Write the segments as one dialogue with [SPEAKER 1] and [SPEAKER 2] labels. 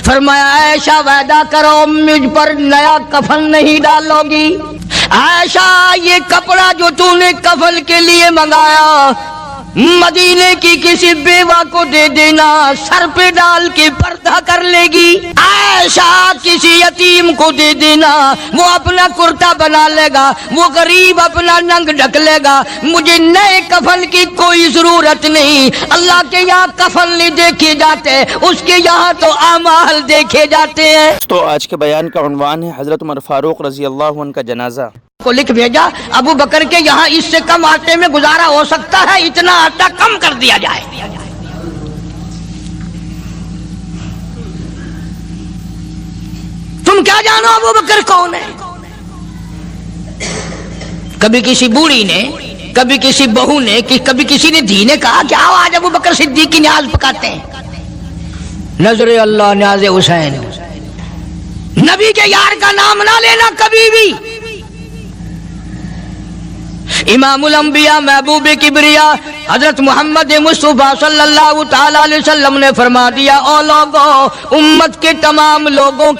[SPEAKER 1] فرمایا عائشہ وعدہ کرو مجھ پر نیا کفن نہیں ڈالوگی۔ عائشہ یہ کپڑا جو تو نے کفن کے لیے منگایا مدینے کی کسی بیوہ کو دے دینا، سر پہ ڈال کے پردہ کر لے گی۔ عائشہ کسی یتیم کو دے دینا، وہ اپنا کرتا بنا لے گا، وہ غریب اپنا ننگ ڈھک لے گا، مجھے نئے کفن کی کوئی ضرورت نہیں۔ اللہ کے یہاں کفن نہیں دیکھے جاتے، اس کے یہاں تو اعمال دیکھے جاتے ہیں۔
[SPEAKER 2] تو آج کے بیان کا عنوان ہے حضرت عمر فاروق رضی اللہ عنہ کا جنازہ۔
[SPEAKER 1] کو لکھ بھیجا ابو بکر کے یہاں اس سے کم آٹے میں گزارا ہو سکتا ہے، اتنا آٹا کم کر دیا جائے۔ تم کیا جانو ابو بکر کون ہے؟ کبھی کسی بوڑھی نے، کبھی کسی بہو نے، کبھی کسی نے دھی نے کہا کہ آؤ آج ابو بکر صدیق کی نیاز پکاتے ہیں۔ نظر اللہ نیاز حسین، نبی کے یار کا نام نہ لینا کبھی بھی۔ امام الانبیاء محبوب کبریا حضرت محمد مصطفیٰ صلی اللہ تعالی علیہ وسلم نے فرما دیا، او لوگوں، امت کے تمام لوگوں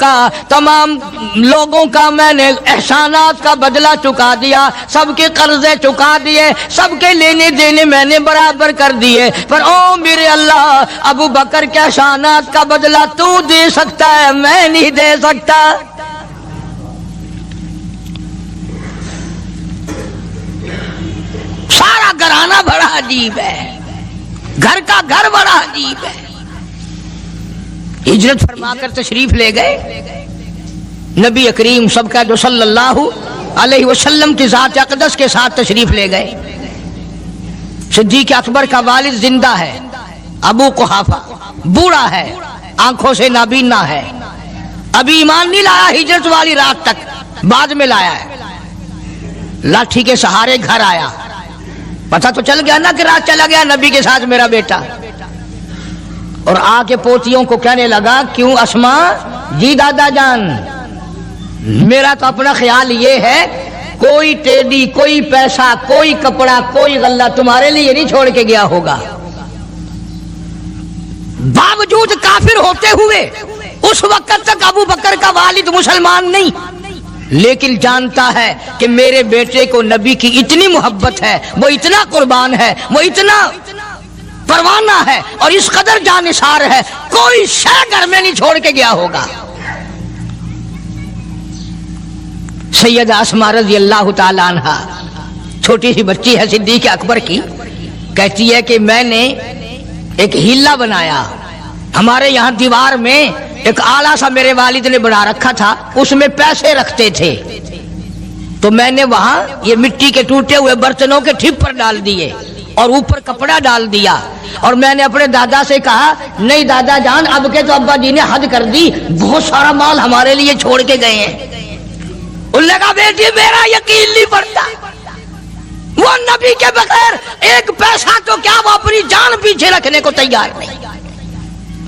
[SPEAKER 1] کا میں نے احسانات کا بدلہ چکا دیا، سب کے قرضے چکا دیے، سب کے لینے دینے میں نے برابر کر دیے، پر او میرے اللہ، ابو بکر کے احسانات کا بدلہ تو دے سکتا ہے، میں نہیں دے سکتا۔ سارا گھرانہ بڑا عجیب ہے، گھر کا گھر بڑا عجیب ہے۔ ہجرت فرما کر تشریف لے گئے نبی کریم سب کا جو صلی اللہ علیہ وسلم کی ذات اقدس کے ساتھ تشریف لے گئے۔ صدیق اکبر کا والد زندہ ہے، ابو قحافہ بوڑھا ہے، آنکھوں سے نابینا ہے، ابھی ایمان نہیں لایا ہجرت والی رات تک، بعد میں لایا ہے۔ لاٹھی کے سہارے گھر آیا، پتہ تو چل گیا نا کہ رات چلا گیا نبی کے ساتھ میرا بیٹا، اور آ کے پوتیوں کو کہنے لگا، کیوں اسما جی دادا جان، میرا تو اپنا خیال یہ ہے کوئی ٹیڈی، کوئی پیسہ، کوئی کپڑا، کوئی غلہ تمہارے لیے نہیں چھوڑ کے گیا ہوگا۔ باوجود کافر ہوتے ہوئے اس وقت تک ابو بکر کا والد مسلمان نہیں، لیکن جانتا ہے کہ میرے بیٹے کو نبی کی اتنی محبت ہے، وہ اتنا قربان ہے، وہ اتنا پروانہ ہے اور اس قدر جانثار ہے، کوئی شے گھر میں نہیں چھوڑ کے گیا ہوگا۔ سیدہ اسماء رضی اللہ تعالی عنہ چھوٹی سی بچی ہے صدیق اکبر کی، کہتی ہے کہ میں نے ایک ہیلا بنایا، ہمارے یہاں دیوار میں ایک آلہ سا میرے والد نے بنا رکھا تھا، اس میں پیسے رکھتے تھے، تو میں نے وہاں یہ مٹی کے ٹوٹے ہوئے برتنوں کے ٹھپ پر ڈال دیے اور اوپر کپڑا ڈال دیا، اور میں نے اپنے دادا سے کہا، نہیں دادا جان اب کے تو ابا جی نے حد کر دی، بہت سارا مال ہمارے لیے چھوڑ کے گئے ہیں۔ انہوں نے کہا بیٹی میرا یقین نہیں پڑتا، وہ نبی کے بغیر ایک پیسہ تو کیا وہ اپنی جان پیچھے رکھنے کو تیار نہیں۔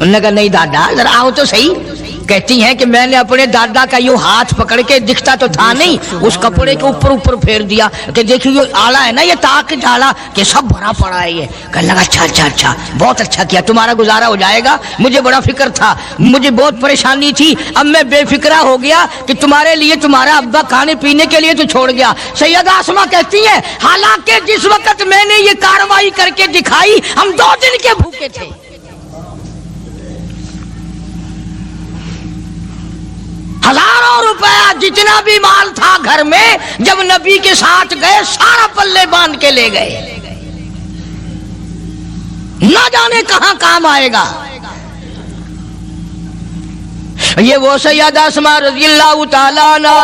[SPEAKER 1] انہوں نے کہا نہیں دادا ذرا آؤ تو صحیح۔ کہتی ہیں کہ میں نے اپنے دادا کا یوں ہاتھ پکڑ کے، دکھتا تو تھا نہیں، اس کپڑے کے اوپر پھیر دیا کہ دیکھیے یہ آلہ ہے نا، یہ تاک ڈالا کہ سب بھرا پڑا ہے۔ یہ کہنے لگا اچھا بہت اچھا کیا، تمہارا گزارا ہو جائے گا، مجھے بڑا فکر تھا، مجھے بہت پریشانی تھی، اب میں بے فکرہ ہو گیا کہ تمہارے لیے تمہارا ابا کھانے پینے کے لیے تو چھوڑ گیا۔ سیدہ اسماء کہتی ہیں حالانکہ جس وقت میں نے یہ کارروائی کر کے دکھائی ہم 2 دن کے بھوکے تھے۔ ہزاروں روپیہ جتنا بھی مال تھا گھر میں، جب نبی کے ساتھ گئے سارا پلے باندھ کے لے گئے، نہ جانے کہاں کام آئے گا۔ یہ وہ سیدہ اسماء رضی اللہ تعالیٰ عنہ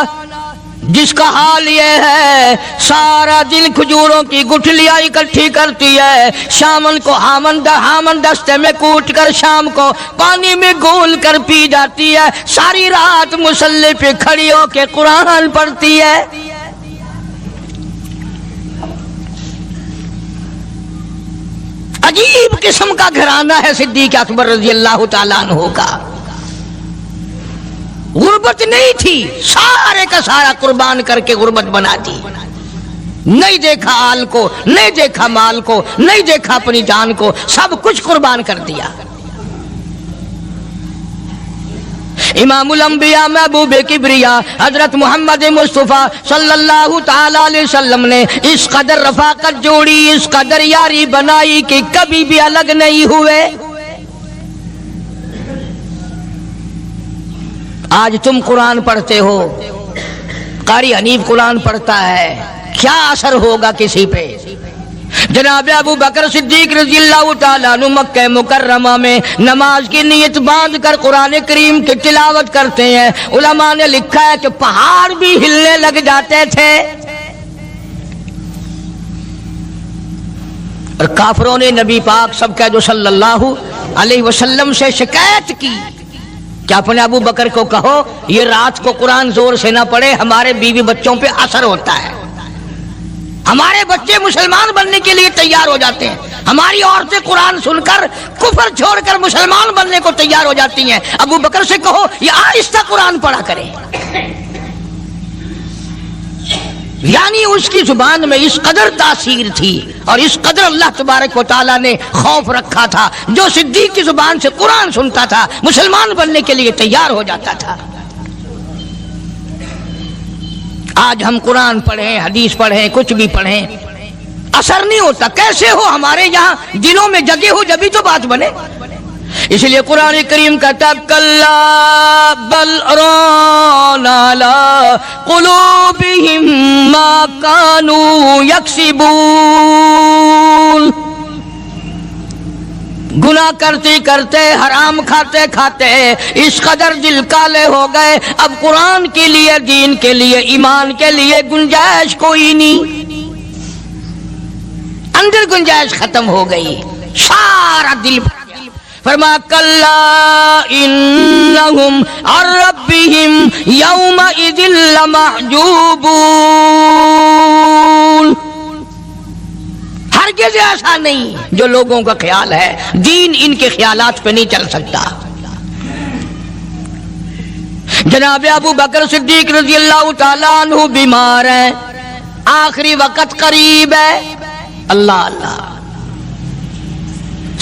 [SPEAKER 1] جس کا حال یہ ہے سارا دن کھجوروں کی گٹھلیاں اکٹھی کرتی ہے، شامن کو ہامن دستے میں کوٹ کر شام کو پانی میں گھول کر پی جاتی ہے، ساری رات مصلی پہ کھڑی ہو کے قرآن پڑھتی ہے۔ عجیب قسم کا گھرانہ ہے صدیق اکبر رضی اللہ تعالیٰ عنہ کا۔ غربت نہیں تھی، سارے کا سارا قربان کر کے غربت بنا دی، نہیں دیکھا آل کو، نہیں دیکھا مال کو، نہیں دیکھا اپنی جان کو، سب کچھ قربان کر دیا۔ امام الانبیاء محبوب کبریا حضرت محمد مصطفیٰ صلی اللہ تعالی علیہ وسلم نے اس قدر رفاقت جوڑی، اس قدر یاری بنائی کہ کبھی بھی الگ نہیں ہوئے۔ آج تم قرآن پڑھتے ہو، قاری حنیف قرآن پڑھتا ہے، کیا اثر ہوگا کسی پہ؟ جناب ابو بکر صدیق رضی اللہ تعالیٰ عنہ مکہ مکرمہ میں نماز کی نیت باندھ کر قرآن کریم کی تلاوت کرتے ہیں۔ علماء نے لکھا ہے کہ پہاڑ بھی ہلنے لگ جاتے تھے، اور کافروں نے نبی پاک سب کہہ دو صلی اللہ علیہ وسلم سے شکایت کی کہ اپنے ابو بکر کو کہو یہ رات کو قرآن زور سے نہ پڑھے، ہمارے بیوی بچوں پہ اثر ہوتا ہے، ہمارے بچے مسلمان بننے کے لیے تیار ہو جاتے ہیں، ہماری عورتیں قرآن سن کر کفر چھوڑ کر مسلمان بننے کو تیار ہو جاتی ہیں، ابو بکر سے کہو یہ آہستہ قرآن پڑھا کرے۔ یعنی اس کی زبان میں اس قدر تاثیر تھی اور اس قدر اللہ تبارک و تعالیٰ نے خوف رکھا تھا، جو صدیق کی زبان سے قرآن سنتا تھا مسلمان بننے کے لیے تیار ہو جاتا تھا۔ آج ہم قرآن پڑھیں، حدیث پڑھیں، کچھ بھی پڑھیں، اثر نہیں ہوتا۔ کیسے ہو؟ ہمارے یہاں دلوں میں جگہ ہو جبھی تو بات بنے۔ اس لیے قرآن کریم کہتا ہے کلا بل ران علی قلوبہم ما کانوا یکسبون، گناہ کرتے کرتے، حرام کھاتے کھاتے اس قدر دل کالے ہو گئے، اب قرآن کے لیے، دین کے لیے، ایمان کے لیے گنجائش کوئی نہیں، اندر گنجائش ختم ہو گئی، سارا دل بھر گیا۔ فرمایا کلا انہم عن ربہم یومئذ لمحجوبون، ہرگز ایسا نہیں جو لوگوں کا خیال ہے، دین ان کے خیالات پہ نہیں چل سکتا۔ جناب ابو بکر صدیق رضی اللہ تعالیٰ عنہ بیمار ہیں، آخری وقت قریب ہے، اللہ اللہ۔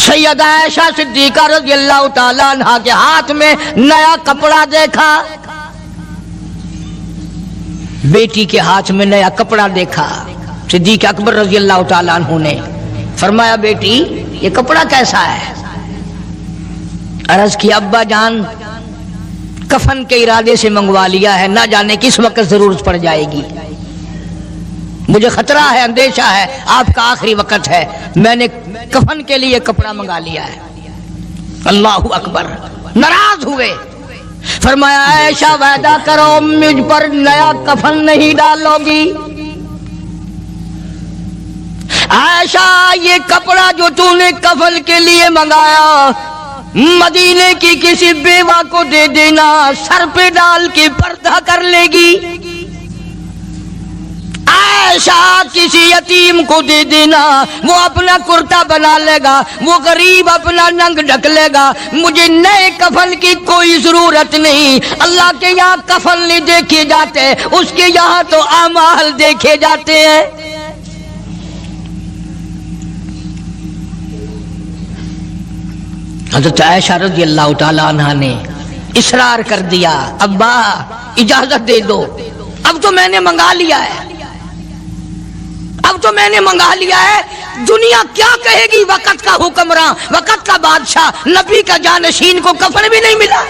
[SPEAKER 1] سیدہ عائشہ صدیقہ رضی اللہ تعالیٰ عنہ کے ہاتھ میں نیا کپڑا دیکھا، بیٹی کے ہاتھ میں نیا کپڑا دیکھا، صدیق اکبر رضی اللہ تعالیٰ عنہ نے فرمایا بیٹی یہ کپڑا کیسا ہے؟ عرض کی ابا جان کفن کے ارادے سے منگوا لیا ہے، نہ جانے کس وقت ضرورت پڑ جائے گی، مجھے خطرہ ہے، اندیشہ ہے، آپ کا آخری وقت ہے، میں نے کفن کے لیے کپڑا منگا لیا ہے۔ اللہ اکبر۔ ناراض ہوئے، فرمایا عائشہ وعدہ کرو مجھ پر نیا کفن نہیں ڈالو گی۔ عائشہ یہ کپڑا جو تو نے کفن کے لیے منگایا مدینے کی کسی بیوہ کو دے دینا، سر پہ ڈال کے پردہ کر لے گی۔ عائشہ کسی یتیم کو دے دینا، وہ اپنا کرتا بنا لے گا، وہ غریب اپنا ننگ ڈھک لے گا، مجھے نئے کفن کی کوئی ضرورت نہیں۔ اللہ کے یہاں کفن نہیں دیکھے جاتے، اس کے یہاں تو اعمال دیکھے جاتے ہیں۔ حضرت عائشہ رضی اللہ تعالیٰ عنہ نے اصرار کر دیا، ابا اجازت دے دو، اب تو میں نے منگا لیا ہے، اب تو میں نے منگا لیا ہے، دنیا کیا کہے گی؟ وقت کا حکمراں، وقت کا بادشاہ، نبی کا جانشین کو کفن بھی نہیں ملا۔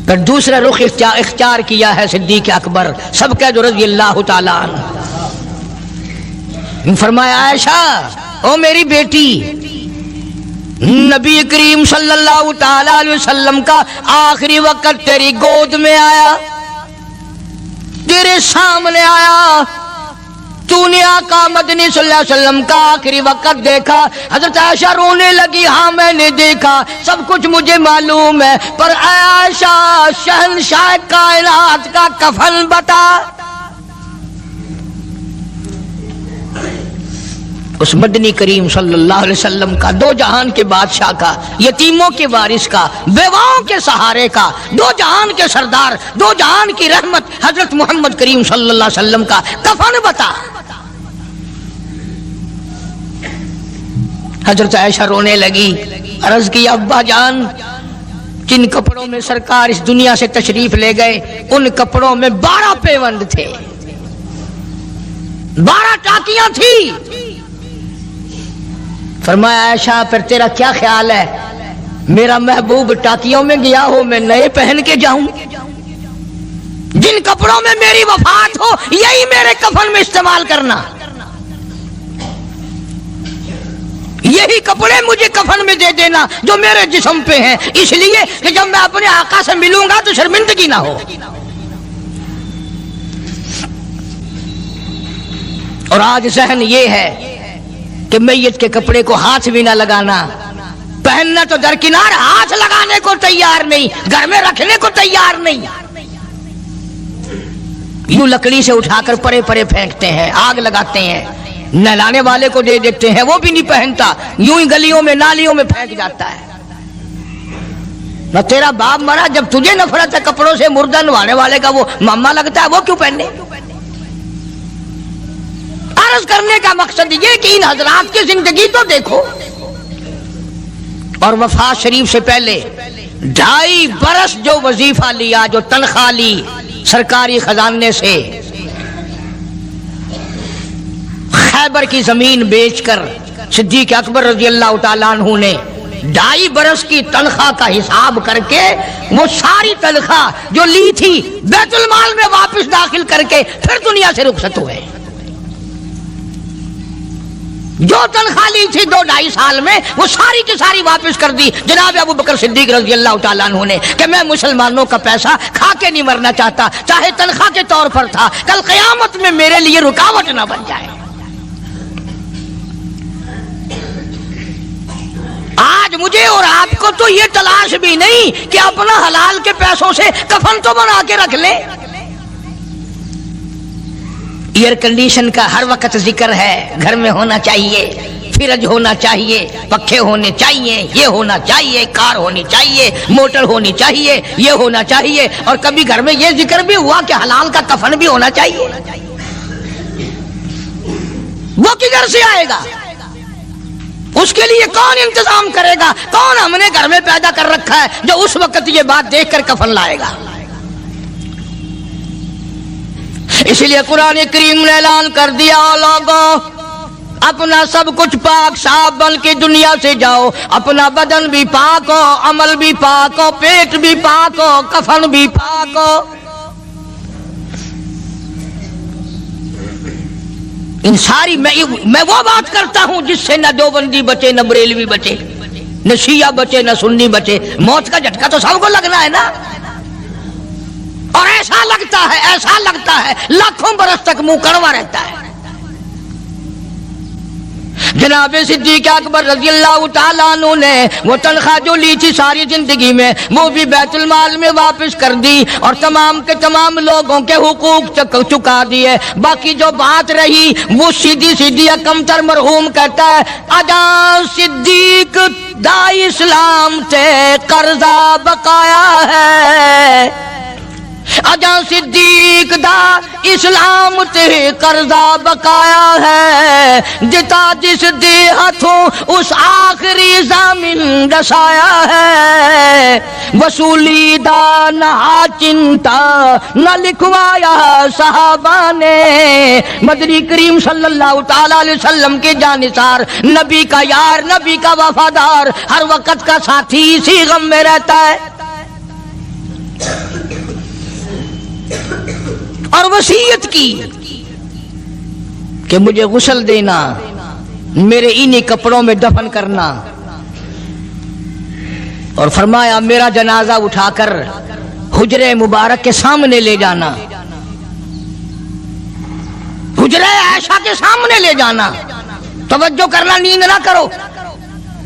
[SPEAKER 1] پھر دوسرا رخ اختیار کیا ہے صدیق اکبر سب کہہ دو رضی اللہ تعالیٰ عنہ۔ فرمایا عائشہ او میری بیٹی، نبی کریم صلی اللہ تعالیٰ علیہ وسلم کا آخری وقت تیری گود میں آیا، تیرے سامنے آیا، تو نے آقا مدنی صلی اللہ علیہ وسلم کا آخری وقت دیکھا۔ حضرت عائشہ رونے لگی، ہاں میں نے دیکھا، سب کچھ مجھے معلوم ہے، پر عائشہ شہنشاہ کائنات کا کفن بتا۔ اس مدنی کریم صلی اللہ علیہ وسلم کا، دو جہان کے بادشاہ کا، یتیموں کے وارث کا، بیواؤں کے سہارے کا، دو جہان کے سردار، دو جہان کی رحمت حضرت محمد کریم صلی اللہ علیہ وسلم کا کفن بتا۔ حضرت عائشہ رونے لگی، عرض کی ابا جان جن کپڑوں میں سرکار اس دنیا سے تشریف لے گئے ان کپڑوں میں 12 پیوند تھے، 12 ٹاکیاں تھی۔ فرمایا عائشہ پھر تیرا کیا خیال ہے، میرا محبوب ٹاکیوں میں گیا ہو میں نئے پہن کے جاؤں؟ جن کپڑوں میں میری وفات ہو یہی میرے کفن میں استعمال کرنا، یہی کپڑے مجھے کفن میں دے دینا جو میرے جسم پہ ہیں، اس لیے کہ جب میں اپنے آقا سے ملوں گا تو شرمندگی نہ ہو۔ اور آج ذہن یہ ہے کہ میت کے کپڑے کو ہاتھ بھی نہ لگانا، پہننا تو درکنار، ہاتھ لگانے کو تیار نہیں، گھر میں رکھنے کو تیار نہیں، یوں لکڑی سے اٹھا کر پرے پرے پھینکتے ہیں، آگ لگاتے ہیں، نہلانے والے کو دے دیتے ہیں، وہ بھی نہیں پہنتا، یوں ہی گلیوں میں نالیوں میں پھینک جاتا ہے۔ نہ تیرا باپ مرا، جب تجھے نفرت ہے کپڑوں سے، مردہ نوانے والے کا وہ ماما لگتا ہے، وہ کیوں پہنے؟ عرض کرنے کا مقصد یہ کہ ان حضرات کی زندگی تو دیکھو، اور وفات شریف سے پہلے 2.5 برس جو وظیفہ لیا، جو تنخواہ لی سرکاری خزانے سے، خیبر کی زمین بیچ کر صدیق اکبر رضی اللہ تعالیٰ عنہ نے 2.5 برس کی تنخواہ کا حساب کر کے وہ ساری تنخواہ جو لی تھی بیت المال میں واپس داخل کر کے پھر دنیا سے رخصت ہوئے۔ جو تنخواہ لی تھی 2-2.5 سال میں وہ ساری کی ساری واپس کر دی جناب ابو بکر صدیق رضی اللہ تعالیٰ عنہ نے، کہ میں مسلمانوں کا پیسہ کھا کے نہیں مرنا چاہتا، چاہے تنخواہ کے طور پر تھا، کل قیامت میں میرے لیے رکاوٹ نہ بن جائے۔ آج مجھے اور آپ کو تو یہ تلاش بھی نہیں کہ اپنا حلال کے پیسوں سے کفن تو بنا کے رکھ لیں۔ ایئر کنڈیشن کا ہر وقت ذکر ہے، گھر میں ہونا چاہیے، فریج ہونا چاہیے، پنکھے ہونے چاہیے، یہ ہونا چاہیے، کار ہونی چاہیے، موٹر ہونی چاہیے، یہ ہونا چاہیے، اور کبھی گھر میں یہ ذکر بھی ہوا کہ حلال کا کفن بھی ہونا چاہیے۔ وہ کدھر سے آئے گا؟ اس کے لیے کون انتظام کرے گا؟ کون ہم نے گھر میں پیدا کر رکھا ہے جو اس وقت یہ بات دیکھ کر کفن لائے گا؟ اس لیے قرآن کریم نے اعلان کر دیا، لوگوں اپنا سب کچھ پاک صاف بن کے دنیا سے جاؤ، اپنا بدن بھی پاک ہو، عمل بھی پاک ہو، پیٹ بھی پاک ہو، کفن بھی پاک ہو۔ ان ساری میں وہ بات کرتا ہوں جس سے نہ دیوبندی بچے، نہ بریلوی بچے، نہ شیعہ بچے، نہ سنی بچے۔ موت کا جھٹکا تو سب کو لگنا ہے نا، اور ایسا لگتا ہے لاکھوں برس تک منہ کڑوا رہتا ہے۔ جناب صدیق اکبر رضی اللہ تعالیٰ عنہ نے وہ تنخواہ جو لی تھی ساری زندگی میں وہ بھی بیت المال میں واپس کر دی، اور تمام کے تمام لوگوں کے حقوق چکا دیے۔ باقی جو بات رہی وہ سیدھی کمتر مرحوم کہتا ہے، اجا صدیق دا اسلام تے قرضہ بقایا ہے، اجا صدیق دا اسلام تے قرضہ بقایا ہے، جتا جس دے ہاتھوں اس آخری زمین دسایا ہے، وصولی دا نہ چنتا نہ لکھوایا صحابہ نے، مدنی کریم صلی اللہ تعالی علیہ وسلم کے جانثار، نبی کا یار، نبی کا وفادار، ہر وقت کا ساتھی، اسی غم میں رہتا ہے۔ اور وصیت کی کہ مجھے غسل دینا، میرے انہی کپڑوں میں دفن کرنا، اور فرمایا میرا جنازہ اٹھا کر حجرے مبارک کے سامنے لے جانا، حجرے عائشہ کے سامنے لے جانا، توجہ کرنا، نیند نہ کرو۔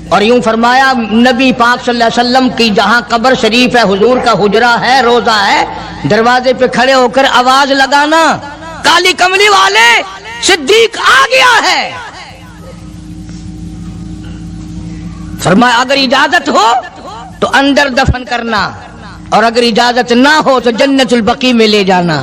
[SPEAKER 1] اور یوں فرمایا نبی پاک صلی اللہ علیہ وسلم کی جہاں قبر شریف ہے، حضور کا حجرہ ہے، روضہ ہے، دروازے پہ کھڑے ہو کر آواز لگانا، کالی کملی والے صدیق آ گیا ہے۔ فرمایا اگر اجازت ہو تو اندر دفن کرنا، اور اگر اجازت نہ ہو تو جنت البقیع میں لے جانا۔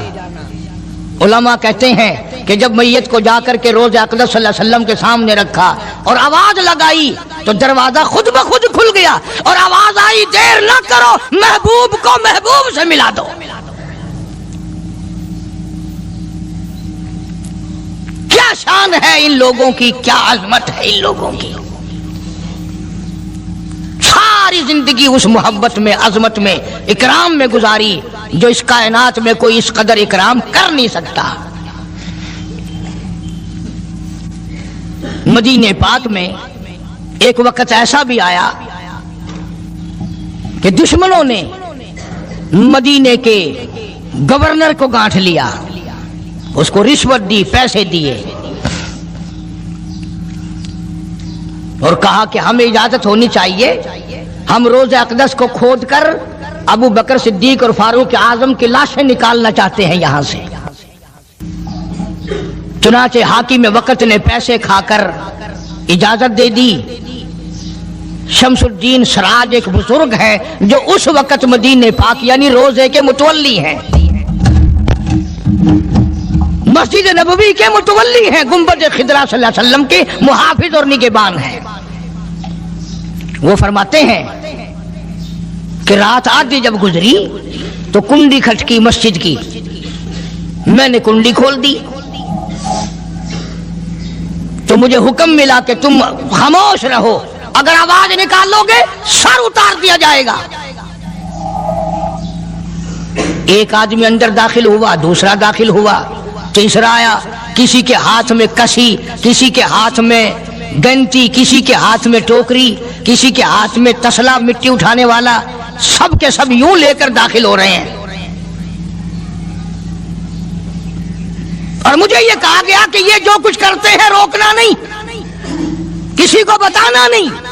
[SPEAKER 1] علماء کہتے ہیں کہ جب میت کو جا کر کے روضہ اقدس صلی اللہ علیہ وسلم کے سامنے رکھا اور آواز لگائی تو دروازہ خود بخود کھل گیا اور آواز آئی دیر نہ کرو، محبوب کو محبوب سے ملا دو۔ کیا شان ہے ان لوگوں کی، کیا عظمت ہے ان لوگوں کی، ساری زندگی اس محبت میں، عظمت میں، اکرام میں گزاری جو اس کائنات میں کوئی اس قدر اکرام کر نہیں سکتا۔ مدینہ پاک میں ایک وقت ایسا بھی آیا کہ دشمنوں نے مدینے کے گورنر کو گانٹھ لیا، اس کو رشوت دی، پیسے دیے اور کہا کہ ہمیں اجازت ہونی چاہیے، ہم روضہ اقدس کو کھود کر ابو بکر صدیق اور فاروق اعظم کی لاشیں نکالنا چاہتے ہیں یہاں سے۔ چنانچہ حاکم وقت نے پیسے کھا کر اجازت دے دی۔ شمس الدین سراج ایک بزرگ ہے جو اس وقت مدینہ پاک یعنی روضے کے متولی ہیں، مسجد نبوی کے متولی ہیں، گنبد خضرا صلی اللہ علیہ وسلم کے محافظ اور نگہبان ہیں۔ وہ فرماتے ہیں کہ رات آدھی جب گزری تو کنڈی کھٹکی مسجد کی، میں نے کنڈی کھول دی تو مجھے حکم ملا کہ تم خاموش رہو، اگر آواز نکالو گے سر اتار دیا جائے گا۔ ایک آدمی اندر داخل ہوا، دوسرا داخل ہوا، تیسرا آیا، کسی کے ہاتھ میں کسی، کسی کے ہاتھ میں گنتی، کسی کے ہاتھ میں ٹوکری، کسی کے ہاتھ میں تسلا مٹی اٹھانے والا، سب کے سب یوں لے کر داخل ہو رہے ہیں۔ اور مجھے یہ کہا گیا کہ یہ جو کچھ کرتے ہیں روکنا نہیں، کسی کو بتانا نہیں۔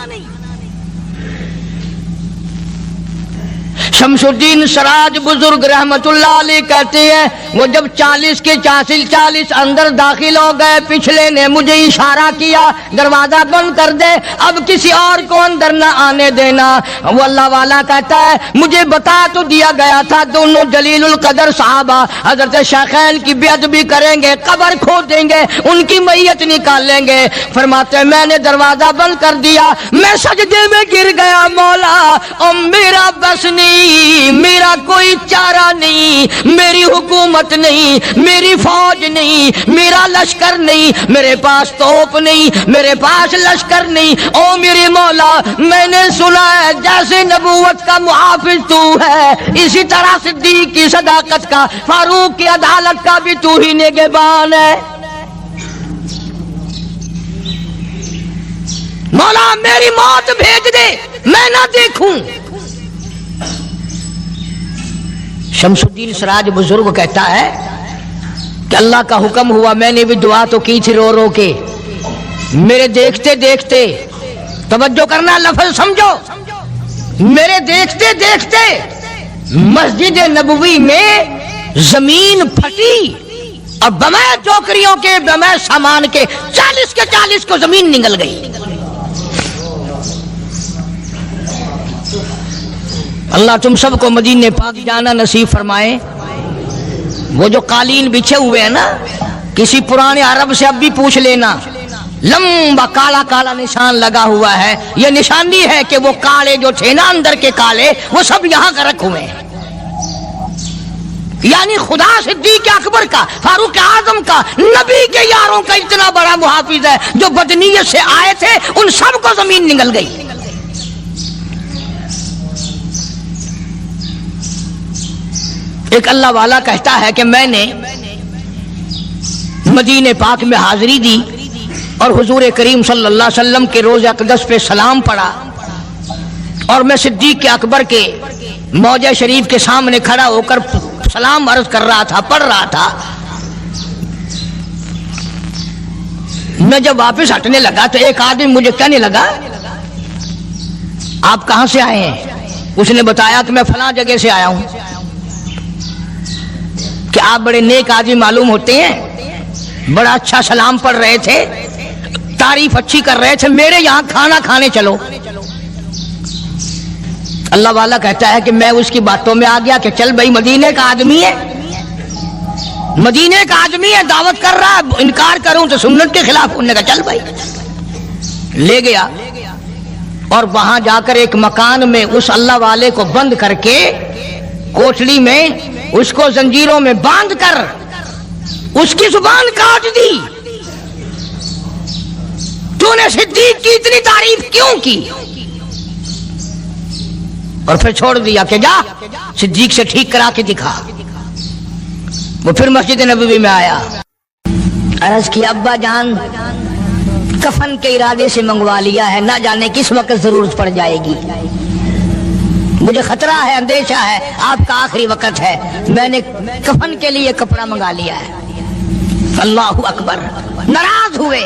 [SPEAKER 1] شمس الدین سراج بزرگ رحمت اللہ علیہ کہتے ہیں وہ جب 40 کے 40 اندر داخل ہو گئے، پچھلے نے مجھے اشارہ کیا دروازہ بند کر دے، اب کسی اور کو اندر نہ آنے دینا۔ وہ اللہ والا کہتا ہے مجھے بتا تو دیا گیا تھا دونوں جلیل القدر صحابہ حضرت شیخین کی بے ادبی کریں گے، قبر کھود دیں گے، ان کی میت نکالیں گے۔ فرماتے ہیں میں نے دروازہ بند کر دیا، میں سجدے میں گر گیا، مولا او میرا بس نہیں، میرا کوئی چارہ نہیں، میری حکومت نہیں، میری فوج نہیں، میرا لشکر نہیں، میرے پاس توپ نہیں، میرے پاس لشکر نہیں، او میرے مولا میں نے سنا ہے جیسے نبوت کا محافظ تو ہے، اسی طرح صدیق کی صداقت کا، فاروق کی عدالت کا بھی تو ہی نگہبان ہے۔ مولا میری موت بھیج دے میں نہ دیکھوں۔ شمس الدین سراج بزرگ کہتا ہے کہ اللہ کا حکم ہوا، میں نے بھی دعا تو کی تھی رو رو کے، میرے دیکھتے دیکھتے، توجہ کرنا لفظ سمجھو، میرے دیکھتے دیکھتے مسجد نبوی میں زمین پھٹی اور بمے چوکریوں کے، بمے سامان کے 40 کے 40 کو زمین نگل گئی۔ اللہ تم سب کو مدینہ پاک جانا نصیب فرمائے۔ وہ جو قالین بچھے ہوئے ہیں نا، کسی پرانے عرب سے اب بھی پوچھ لینا، لمبا کالا کالا نشان لگا ہوا ہے، یہ نشانی ہے کہ وہ کالے جو تھے نا اندر کے کالے، وہ سب یہاں کا رکھ ہوئے ہیں۔ یعنی خدا صدیق اکبر کا، فاروق اعظم کا، نبی کے یاروں کا اتنا بڑا محافظ ہے، جو بدنیت سے آئے تھے ان سب کو زمین نگل گئی۔ ایک اللہ والا کہتا ہے کہ میں نے مدینہ پاک میں حاضری دی اور حضور کریم صلی اللہ علیہ وسلم کے روضہ اقدس پہ سلام پڑھا، اور میں صدیق اکبر کے موضع شریف کے سامنے کھڑا ہو کر سلام عرض کر رہا تھا، پڑھ رہا تھا۔ میں جب واپس ہٹنے لگا تو ایک آدمی مجھے کہنے لگا آپ کہاں سے آئے ہیں؟ اس نے بتایا کہ میں فلاں جگہ سے آیا ہوں۔ کہ آپ بڑے نیک آدمی معلوم ہوتے ہیں، بڑا اچھا سلام پڑھ رہے تھے، تعریف اچھی کر رہے تھے، میرے یہاں کھانا کھانے چلو۔ اللہ والا کہتا ہے کہ میں اس کی باتوں میں آ گیا کہ چل بھائی مدینے کا آدمی ہے، مدینے کا آدمی ہے, دعوت کر رہا ہے, انکار کروں تو سنت کے خلاف. انہوں نے کہا چل بھائی. لے گیا اور وہاں جا کر ایک مکان میں اس اللہ والے کو بند کر کے, کوٹلی میں اس کو زنجیروں میں باندھ کر اس کی زبان کاٹ دی. تو نے صدیق کی اتنی تعریف کیوں کی؟ اور پھر چھوڑ دیا کہ جا صدیق سے ٹھیک کرا کے دکھا. وہ پھر مسجد نبوی میں آیا, عرض کی ابا جان کفن کے ارادے سے منگوا لیا ہے, نہ جانے کس وقت ضرورت پڑ جائے گی, مجھے خطرہ ہے, اندیشہ ہے, آپ کا آخری وقت ہے, میں نے کفن کے لیے کپڑا منگا لیا ہے. اللہ اکبر. ناراض ہوئے,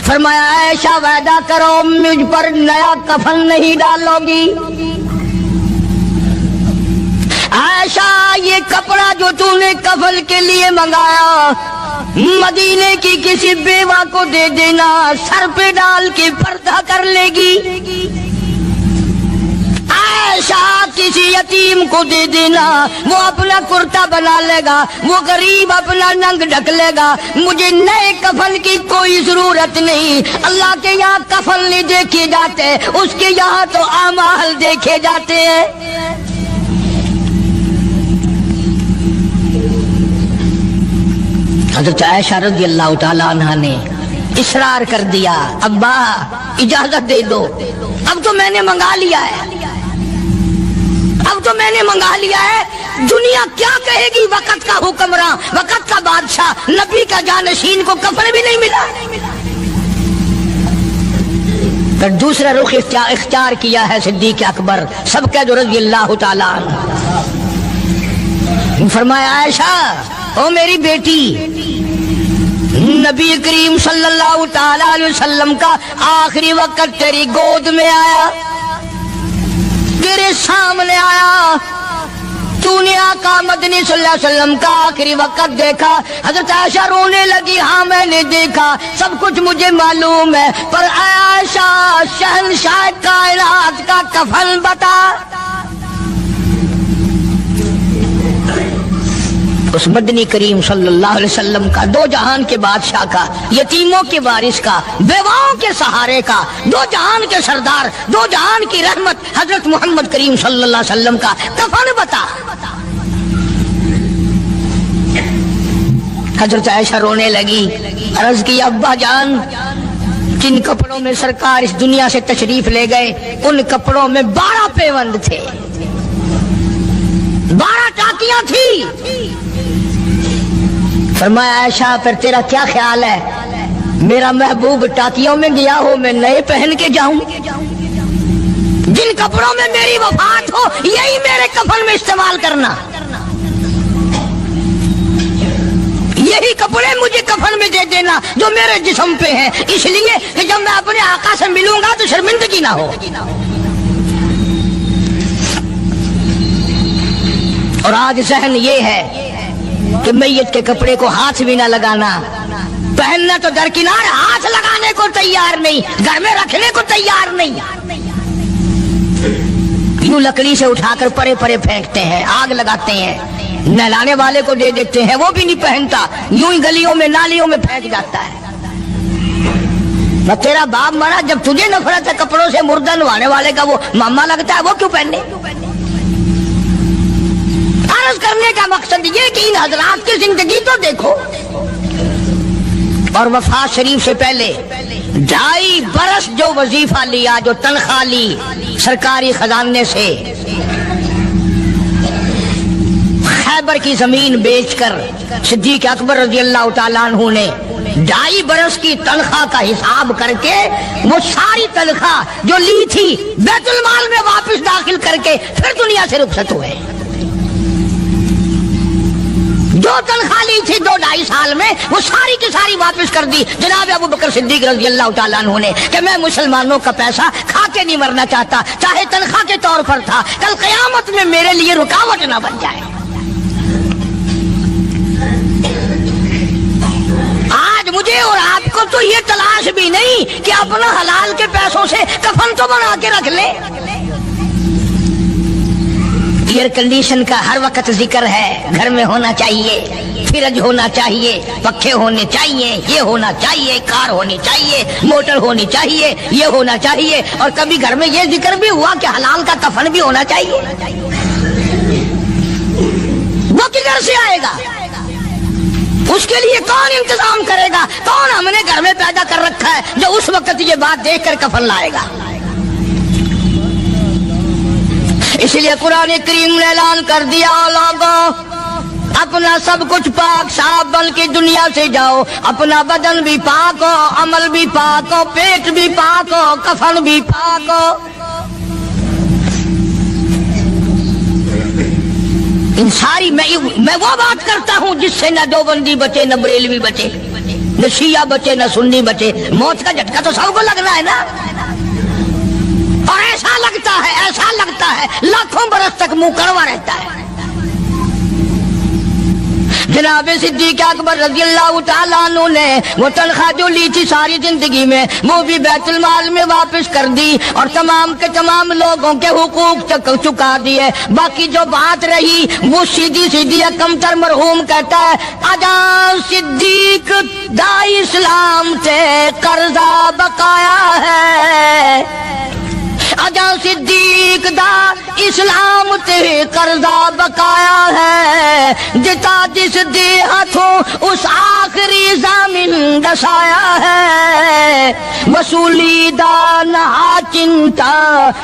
[SPEAKER 1] فرمایا عائشہ وعدہ کرو مجھ پر نیا کفن نہیں ڈالو گی. عائشہ یہ کپڑا جو تو نے کفن کے لیے منگایا مدینے کی کسی بیوہ کو دے دینا, سر پہ ڈال کے پردہ کر لے گی. عائشہ کسی یتیم کو دے دینا, وہ اپنا کرتا بنا لے گا, وہ غریب اپنا ننگ ڈھک لے گا, مجھے نئے کفن کی کوئی ضرورت نہیں. اللہ کے یہاں کفن نہیں دیکھے جاتے, اس کے یہاں تو اعمال دیکھے جاتے ہیں. حضرت عائشہ رضی اللہ تعالی عنہ نے اصرار کر دیا, ابا اجازت دے دو, اب تو میں نے منگا لیا ہے, اب تو میں نے منگا لیا ہے, دنیا کیا کہے گی؟ وقت کا حکمراں, وقت کا بادشاہ, نبی کا جانشین کو کفن بھی نہیں ملا. پھر دوسرا رخ اختیار کیا ہے صدیق اکبر سب کے جو رضی اللہ تعالی عنہ. فرمایا عائشہ او میری بیٹی, نبی کریم صلی اللہ تعالی علیہ وسلم کا آخری وقت تیری گود میں آیا, تیرے سامنے آیا, تو نے آقا مدنی صلی اللہ علیہ وسلم کا آخری وقت دیکھا. حضرت عائشہ رونے لگی, ہاں میں نے دیکھا, سب کچھ مجھے معلوم ہے, پر عائشہ شہنشاہ کائنات کا کفن بتا. اس مدنی کریم صلی اللہ علیہ وسلم کا, دو جہان کے بادشاہ کا, یتیموں کے وارث کا, بیواؤں کے سہارے کا, دو جہان کے سردار, دو جہان کی رحمت حضرت محمد کریم صلی اللہ علیہ وسلم کا کفن بتا. حضرت عائشہ رونے لگی, عرض کی ابا جان جن کپڑوں میں سرکار اس دنیا سے تشریف لے گئے ان کپڑوں میں 12 پیوند تھے, 12 ٹاکیاں تھی. فرمایا عائشہ پھر تیرا کیا خیال ہے, میرا محبوب ٹاکیوں میں گیا ہو, میں نئے پہن کے جاؤں؟ جن کپڑوں میں میری وفات ہو یہی میرے کفن میں استعمال کرنا, یہی کپڑے مجھے کفن میں دے دینا جو میرے جسم پہ ہیں, اس لیے کہ جب میں اپنے آقا سے ملوں گا تو شرمندگی نہ ہو. اور آج ذہن یہ ہے کہ میت کے کپڑے کو ہاتھ بھی نہ لگانا, پہننا تو درکنار, ہاتھ لگانے کو تیار نہیں, گھر میں رکھنے کو تیار نہیں. یوں لکڑی سے اٹھا کر پرے پرے پھینکتے ہیں, آگ لگاتے ہیں, نہلانے والے کو دے دیتے ہیں, وہ بھی نہیں پہنتا, یوں ہی گلیوں میں نالیوں میں پھینک جاتا ہے. تیرا باپ مرا, جب تجھے نفرت ہے کپڑوں سے, مردہ نوانے والے کا وہ ماما لگتا ہے, وہ کیوں پہنے؟ عرض کرنے کا مقصد یہ کہ ان حضرات کی زندگی تو دیکھو. اور وفات شریف سے پہلے 2.5 برس جو وظیفہ لیا, جو تنخواہ لی سرکاری خزانے سے, خیبر کی زمین بیچ کر صدیق اکبر رضی اللہ تعالیٰ عنہ نے 2.5 برس کی تنخواہ کا حساب کر کے وہ ساری تنخواہ جو لی تھی بیت المال میں واپس داخل کر کے پھر دنیا سے رخصت ہوئے. جو تنخواہ لی تھی 2-2.5 سال میں وہ ساری کی ساری واپس کر دی جناب ابو بکر صدیق رضی اللہ تعالیٰ عنہ نے, کہ میں مسلمانوں کا پیسہ کھا کے نہیں مرنا چاہتا, چاہے تنخواہ کے طور پر تھا, کل قیامت میں میرے لیے رکاوٹ نہ بن جائے. آج مجھے اور آپ کو تو یہ تلاش بھی نہیں کہ اپنا حلال کے پیسوں سے کفن تو بنا کے رکھ لے, ایئر کنڈیشن کا ہر وقت ذکر ہے، گھر میں ہونا چاہیے، فریج ہونا چاہیے، پنکھے ہونے چاہیے، یہ ہونا چاہیے، کار ہونی چاہیے، موٹر ہونی چاہیے، یہ ہونا چاہیے، اور کبھی گھر میں یہ ذکر بھی ہوا کہ حلال کا کفن بھی ہونا چاہیے۔ وہ کدھر سے آئے گا؟ اس کے لیے کون انتظام کرے گا؟ کون ہم نے گھر میں پیدا کر رکھا ہے جو اس وقت یہ بات دیکھ کر کفن لائے گا؟ اس لیے قرآن کریم نے اعلان کر دیا، لوگوں اپنا سب کچھ پاک صاف بن کے دنیا سے جاؤ، اپنا بدن بھی پاک ہو، عمل بھی پاک ہو، پیٹ بھی پاک ہو، کفن بھی پاک ہو۔ ان ساری میں وہ بات کرتا ہوں جس سے نہ دیوبندی بچے، نہ بریلوی بچے، نہ شیعہ بچے، نہ سنی بچے۔ موت کا جھٹکا تو سب کو لگنا ہے نا، اور ایسا لگتا ہے لاکھوں برس تک منہ کڑوا رہتا ہے۔ جناب صدیق اکبر رضی اللہ تعالیٰ عنہ نے وہ تنخواہ جو لی تھی ساری زندگی میں، وہ بھی بیت المال میں واپس کر دی اور تمام کے تمام لوگوں کے حقوق تک چکا دیے۔ باقی جو بات رہی وہ سیدھی کمتر مرحوم کہتا ہے، اجا صدیق دا اسلام سے قرضہ بقایا ہے، اجا صدیق دا اسلام تے قرضہ بقایا ہے، جتا جس دے ہاتھوں اس آخری زمین دسایا ہے، وصولی دا نہ چنتا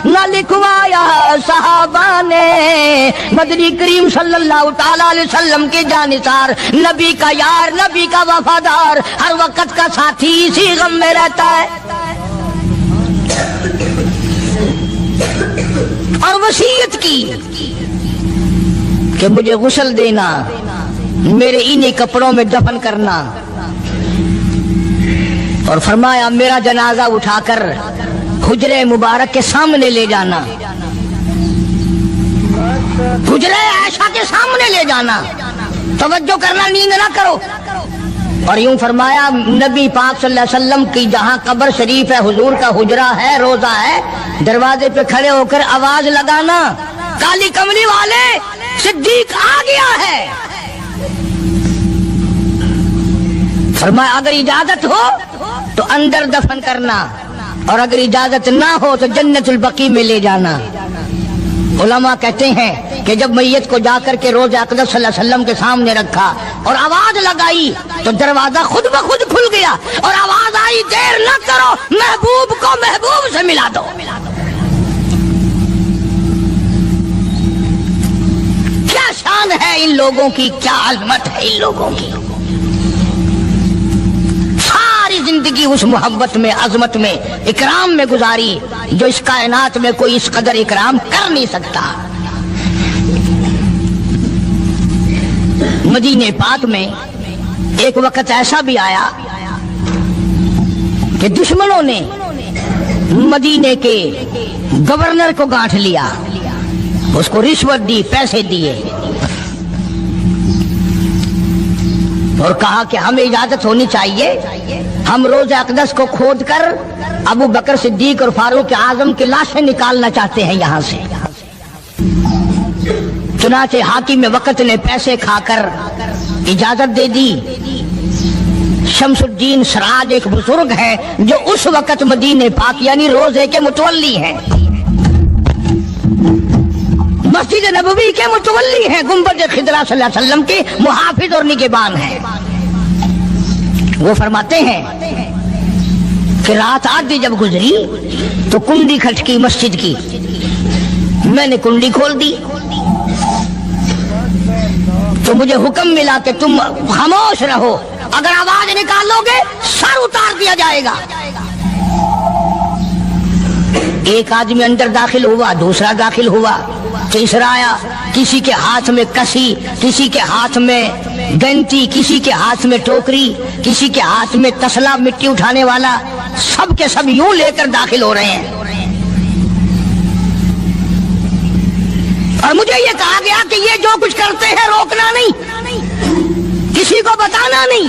[SPEAKER 1] نہ لکھوایا صحابہ نے۔ مدنی کریم صلی اللہ تعالی علیہ وسلم کے جانثار، نبی کا یار، نبی کا وفادار، ہر وقت کا ساتھی اسی غم میں رہتا ہے، اور وصیت کی کہ مجھے غسل دینا، میرے انہی کپڑوں میں دفن کرنا، اور فرمایا میرا جنازہ اٹھا کر حجرے مبارک کے سامنے لے جانا، حجرے عائشہ کے سامنے لے جانا، توجہ کرنا، نیند نہ کرو۔ اور یوں فرمایا نبی پاک صلی اللہ علیہ وسلم کی جہاں قبر شریف ہے، حضور کا حجرہ ہے، روضہ ہے، دروازے پہ کھڑے ہو کر آواز لگانا، کالی کملی والے صدیق آ گیا ہے۔ فرمایا اگر اجازت ہو تو اندر دفن کرنا، اور اگر اجازت نہ ہو تو جنت البقیع میں لے جانا۔ علماء کہتے ہیں کہ جب میت کو جا کر کے روضہ اقدس صلی اللہ علیہ وسلم کے سامنے رکھا اور آواز لگائی تو دروازہ خود بخود کھل گیا، اور آواز آئی دیر نہ کرو، محبوب کو محبوب سے ملا دو۔ کیا شان ہے ان لوگوں کی، کیا عظمت ہے ان لوگوں کی، ساری زندگی اس محبت میں، عظمت میں، اکرام میں گزاری جو اس کائنات میں کوئی اس قدر اکرام کر نہیں سکتا۔ مدینے پاک میں ایک وقت ایسا بھی آیا کہ دشمنوں نے مدینے کے گورنر کو گانٹھ لیا، اس کو رشوت دی، پیسے دیے، اور کہا کہ ہمیں اجازت ہونی چاہیے، ہم روضہ اقدس کو کھود کر ابو بکر صدیق اور فاروق اعظم کی لاشیں نکالنا چاہتے ہیں یہاں سے۔ چنانچہ حاکم وقت نے پیسے کھا کر اجازت دے دی۔ شمس الدین سراج ایک بزرگ ہے جو اس وقت مدینے پاک یعنی روضے کے متولی ہیں، مسجد نبوی کے متولی ہیں، گنبد خضرا صلی اللہ علیہ وسلم کے محافظ اور نگہبان ہیں۔ وہ فرماتے ہیں کہ رات آدھی جب گزری تو کنڈی کھٹکی مسجد کی، میں نے کنڈی کھول دی تو مجھے حکم ملا کہ تم خاموش رہو، اگر آواز نکالو گے سر اتار دیا جائے گا۔ ایک آدمی اندر داخل ہوا، دوسرا داخل ہوا، تیسرا آیا، کسی کے ہاتھ میں کسی، کسی کے ہاتھ میں گنتی، کسی کے ہاتھ میں ٹوکری، کسی کے ہاتھ میں تسلا مٹی اٹھانے والا، سب کے سب یوں لے کر داخل ہو رہے ہیں۔ اور مجھے یہ کہا گیا کہ یہ جو کچھ کرتے ہیں روکنا نہیں، کسی کو بتانا نہیں۔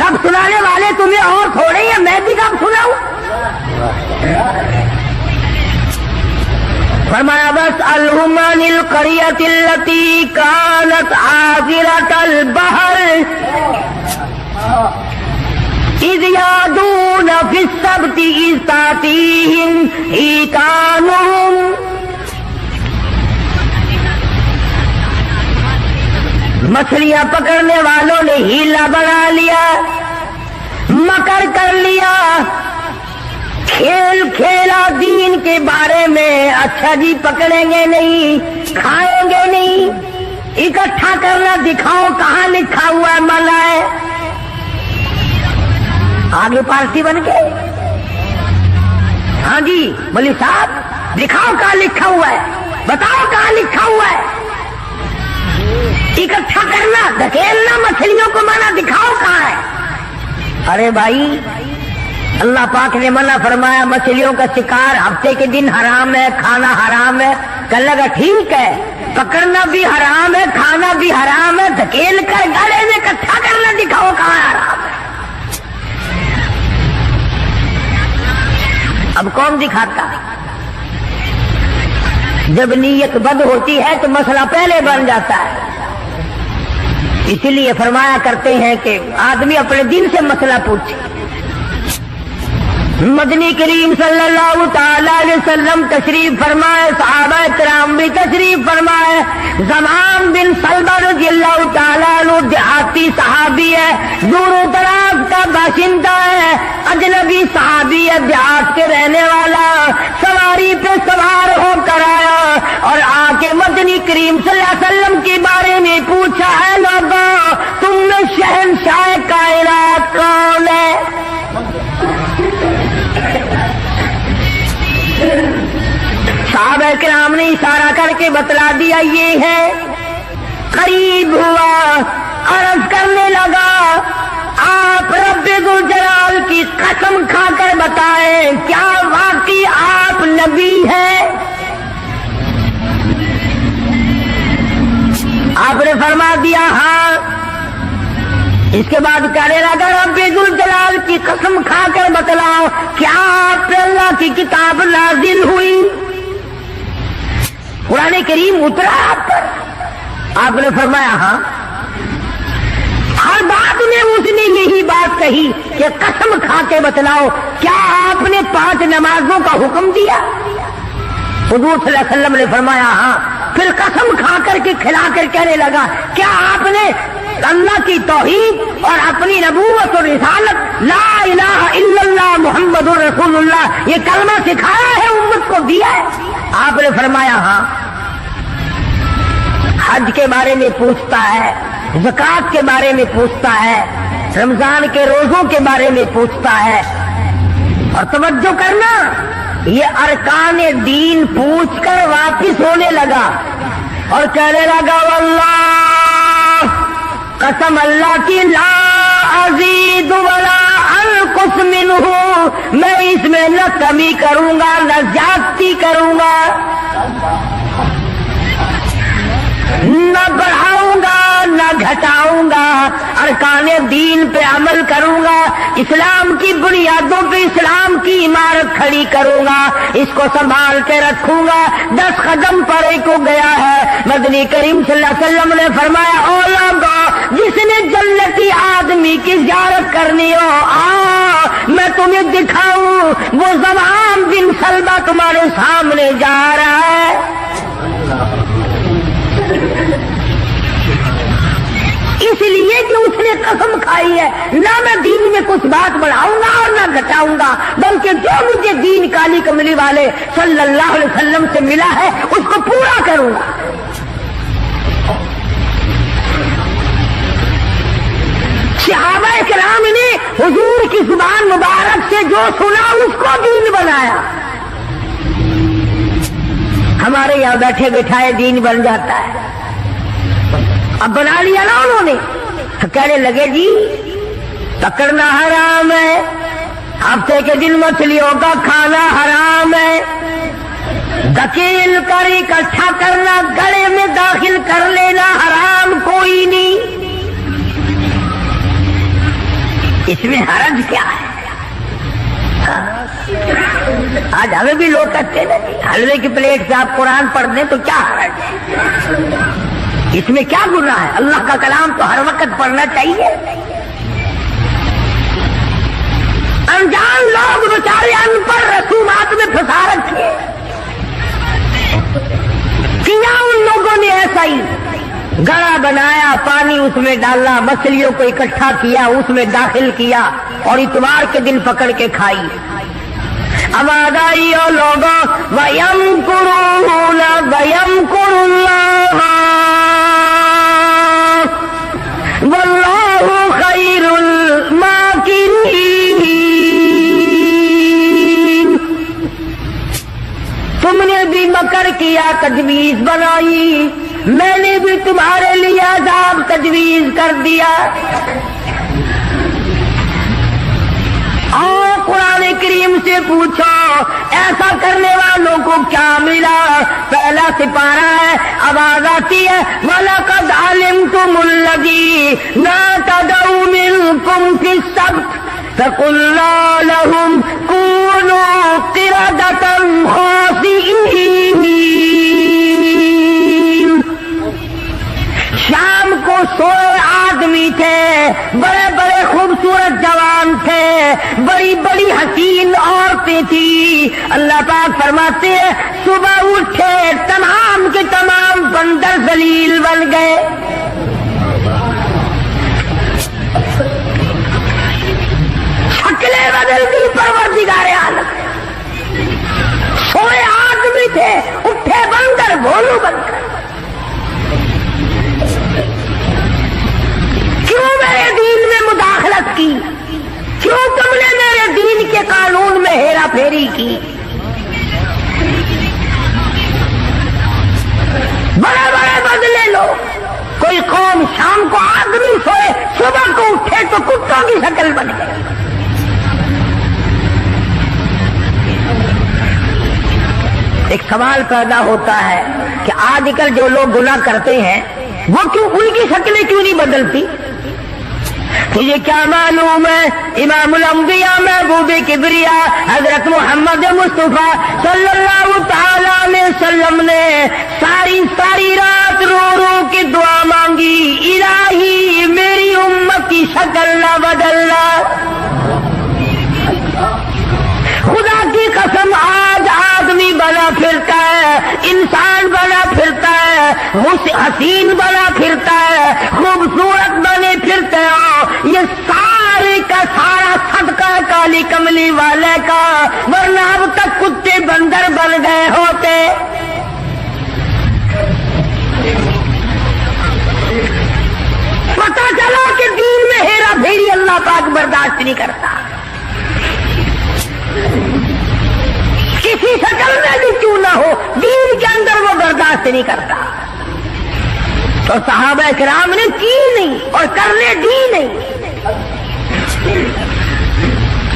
[SPEAKER 1] گپ سنانے والے تمہیں اور تھوڑے ہیں، میں بھی گپ سناؤں؟ فرمایا بس الہمن القریۃ التی کانت عاذرۃ البحر اذ یعدون فی السبت اذ تأتیہم حیتانہم. مچھلیاں پکڑنے والوں نے ہیلا بنا لیا، مکر کر لیا، کھیل کھیلا دین کے بارے میں. اچھا جی پکڑیں گے نہیں، کھائیں گے نہیں، اکٹھا کرنا دکھاؤ کہاں لکھا ہوا ہے منع ہے. آگے پارٹی بن گئے. ہاں جی مولوی صاحب دکھاؤ کہاں لکھا ہوا ہے، بتاؤ کہاں لکھا ہوا ہے. اکٹھا کرنا دھکیلنا مچھلیوں کو منع، دکھاؤ کہاں ہے. ارے بھائی اللہ پاک نے منع فرمایا مچھلیوں کا شکار ہفتے کے دن حرام ہے، کھانا حرام ہے. کہنے لگا ٹھیک ہے، پکڑنا بھی حرام ہے، کھانا بھی حرام ہے، دھکیل کر گلے میں اکٹھا کرنا دکھاؤ کہاں حرام ہے. اب کون دکھاتا؟ جب نیت بد ہوتی ہے تو مسئلہ پہلے بن جاتا ہے. اسی لیے فرمایا کرتے ہیں کہ آدمی اپنے دل سے مسئلہ پوچھے. مدنی کریم صلی اللہ تعالی علیہ وسلم تشریف فرمائے، صحابہ کرام بھی تشریف فرمائے. زمان بن سلمہ رضی اللہ تعالیٰ عنہ دیہاتی صحابی ہے، دور و دراز کا باشندہ ہے، اجنبی صحابی ہے، دیہات کے رہنے والا. سواری پہ سوار ہو کر آیا اور آ کے مدنی کریم صلی اللہ علیہ وسلم کے بارے میں پوچھا ہے لوگوں تم میں شہنشاہ کائنات کون ہے؟ صحابہ کرام نے اشارہ کر کے بتلا دیا یہ ہے. قریب ہوا، عرض کرنے لگا آپ رب ذوالجلال کی قسم کھا کر بتائیں کیا واقعی آپ نبی ہیں؟ آپ نے فرما دیا ہاں. اس کے بعد کہنے لگا رب ذوالجلال کی قسم کھا کر بتلاؤ کیا آپ پہ اللہ کی کتاب نازل ہوئی، قرآن کریم اترا آپ پر؟ آپ نے فرمایا ہاں. ہر بات میں اس نے یہی بات کہی کہ قسم کھا کے بتلاؤ کیا آپ نے 5 نمازوں کا حکم دیا؟ حضور صلی اللہ علیہ وسلم نے فرمایا ہاں. پھر قسم کھا کر کے کھلا کر کہنے لگا کیا آپ نے اللہ کی توحید اور اپنی نبوت اور رسالت لا الہ الا اللہ محمد رسول اللہ یہ کلمہ سکھایا ہے، امت کو دیا ہے؟ آپ نے فرمایا ہاں. حج کے بارے میں پوچھتا ہے، زکوٰۃ کے بارے میں پوچھتا ہے، رمضان کے روزوں کے بارے میں پوچھتا ہے. اور توجہ کرنا یہ ارکان دین پوچھ کر واپس ہونے لگا اور کہنے لگا واللہ قسم اللہ کی لا ازید ولا انقص منہ، میں اس میں نہ کمی کروں گا نہ زیادتی کروں گا، نہ بڑھاؤں گا نہ گھٹاؤں گا. ارکان دین پہ عمل کروں گا، اسلام کی بنیادوں پہ اسلام کی عمارت کھڑی کروں گا، اس کو سنبھال کے رکھوں گا. 10 قدم پرے کو گیا ہے. مدنی کریم صلی اللہ علیہ وسلم نے فرمایا او لوگو جس نے جنتی آدمی کی زیارت کرنی ہو میں تمہیں دکھاؤں. وہ زمان بن سلمہ تمہارے سامنے جا رہا ہے. اس لیے کہ اس نے قسم کھائی ہے نہ میں دین میں کچھ بات بڑھاؤں گا اور نہ گھٹاؤں گا، بلکہ جو مجھے دین کالی کملی والے صلی اللہ علیہ وسلم سے ملا ہے اس کو پورا کروں گا. صحابہ کرام نے حضور کی زبان مبارک سے جو سنا اس کو دین بنایا. ہمارے یہاں بیٹھے بٹھائے دین بن جاتا ہے. اب بنا لیا نا انہوں نے، کہنے لگے جی پکڑنا حرام ہے، ہفتے کے دن مچھلیوں کا کھانا حرام ہے، دھکیل کر اکٹھا کرنا گلے میں داخل کر لینا حرام کوئی نہیں. اس میں حرج کیا ہے؟ آج ہمیں بھی لوگ کہتے ہیں حلوے کی پلیٹ سے آپ قرآن پڑھ دیں تو کیا حرج ہے؟ اس میں کیا گناہ ہے؟ اللہ کا کلام تو ہر وقت پڑھنا چاہیے۔ انجان لوگ بیچارے ان پڑھ رسومات میں پھنسا رکھے، کیا ان لوگوں نے ایسا ہی گڑا بنایا، پانی اس میں ڈالا، مچھلیوں کو اکٹھا کیا، اس میں داخل کیا اور اتوار کے دن پکڑ کے کھائی۔ آواز آئی اور لوگوں وَيَمْكُرُونَ وَيَمْكُرُ اللَّهُ وَاللَّهُ خَيْرُ الْمَاكِرِينَ۔ تم نے بھی مکر کیا، تجویز بنائی، میں نے بھی تمہارے لیے عذاب تجویز کر دیا۔ اور قرآن کریم سے پوچھو ایسا کرنے والوں کو کیا ملا؟ پہلا سپارہ ہے، آواز آتی ہے وَلَقَدْ عَلِمْتُمُ الَّذِينَ اعْتَدَوْا مِنْكُمْ فِي السَّبْتِ فَقُلْنَا لَهُمْ كُونُوا قِرَدَةً خَاسِئِينَ۔ شام کو سوئے آدمی تھے، بڑے بڑے خوبصورت جوان تھے، بڑی بڑی حسین عورتیں تھیں۔ اللہ پاک فرماتے ہیں صبح اٹھے تمام کے تمام بندر ذلیل بن گئے۔ شکلیں بدل گئی پروردگار عالم۔ سوئے آدمی تھے، اٹھے بندر، بھولو بن گئے۔ کیوں میرے دین میں مداخلت کی؟ کیوں تم نے میرے دین کے قانون میں ہیرا پھیری کی؟ بڑے بڑے بدلے لو۔ کوئی قوم شام کو آدمی سوئے، صبح کو اٹھے تو کتوں کی شکل بن گئی۔ ایک سوال پیدا ہوتا ہے کہ آج کل جو لوگ گناہ کرتے ہیں وہ کیوں، ان کی شکلیں کیوں نہیں بدلتی؟ تجھے کیا معلوم ہے امام الانبیاء محبوب کبریا حضرت محمد مصطفیٰ صلی اللہ تعالی علیہ وسلم نے ساری رات رو رو کے دعا مانگی، الہی میری امت کی شکل نہ بدلنا۔ خدا کی قسم آج آدمی بنا پھرتا ہے، انسان بنا پھرتا ہے، حسین بنا پھرتا ہے، خوبصورت بنے پھرتے ہو، یہ سارے کا سارا صدقہ کالی کملی والے کا، ورنہ اب تک کتے بندر بن گئے ہوتے۔ پتہ چلا کہ دین میں ہیرا پھیری اللہ پاک برداشت نہیں کرتا، کسی شکل میں بھی کیوں نہ ہو، دین کے اندر وہ برداشت نہیں کرتا۔ تو صحابہ کرام نے کی نہیں اور کرنے دی نہیں۔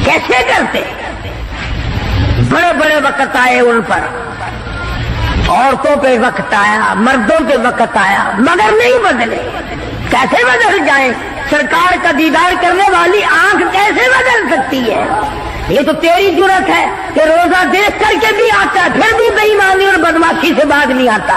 [SPEAKER 1] کیسے کرتے؟ بڑے بڑے وقت آئے ان پر، عورتوں پہ وقت آیا، مردوں پہ وقت آیا، مگر نہیں بدلے۔ کیسے بدل جائیں؟ سرکار کا دیدار کرنے والی آنکھ کیسے بدل سکتی ہے؟ یہ تو تیری جرت ہے کہ روزہ دیکھ کر کے بھی آتا ہے، پھر بھی بے ایمانی اور بدماشی سے باز نہیں آتا۔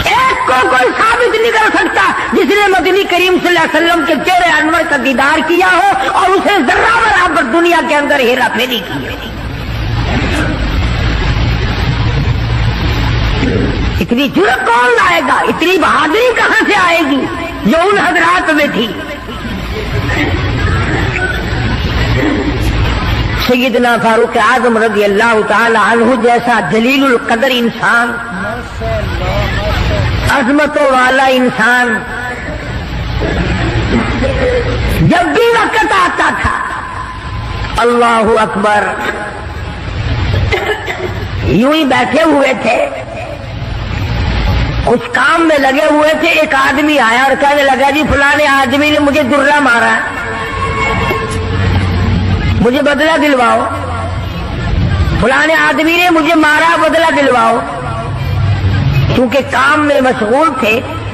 [SPEAKER 1] ایک کو کوئی ثابت نہیں کر سکتا جس نے مدنی کریم صلی اللہ علیہ وسلم کے چہرے انور کا دیدار کیا ہو اور اسے ذرہ برابر دنیا کے اندر ہیرا پھیری کی ہے۔ اتنی جرت کون لائے گا؟ اتنی بہادری کہاں سے آئے گی جو ان حضرات میں تھی؟ سیدنا فاروق اعظم رضی اللہ تعالی عنہ جیسا جلیل القدر انسان، عظمتوں والا انسان، جب بھی وقت آتا تھا اللہ اکبر، یوں ہی بیٹھے ہوئے تھے، کچھ کام میں لگے ہوئے تھے، ایک آدمی آیا اور کہنے لگا جی فلانے آدمی نے مجھے درہ مارا، مجھے بدلہ دلواؤ، فلانے آدمی نے مجھے مارا، بدلہ دلواؤ۔ کیونکہ کام میں مشغول تھے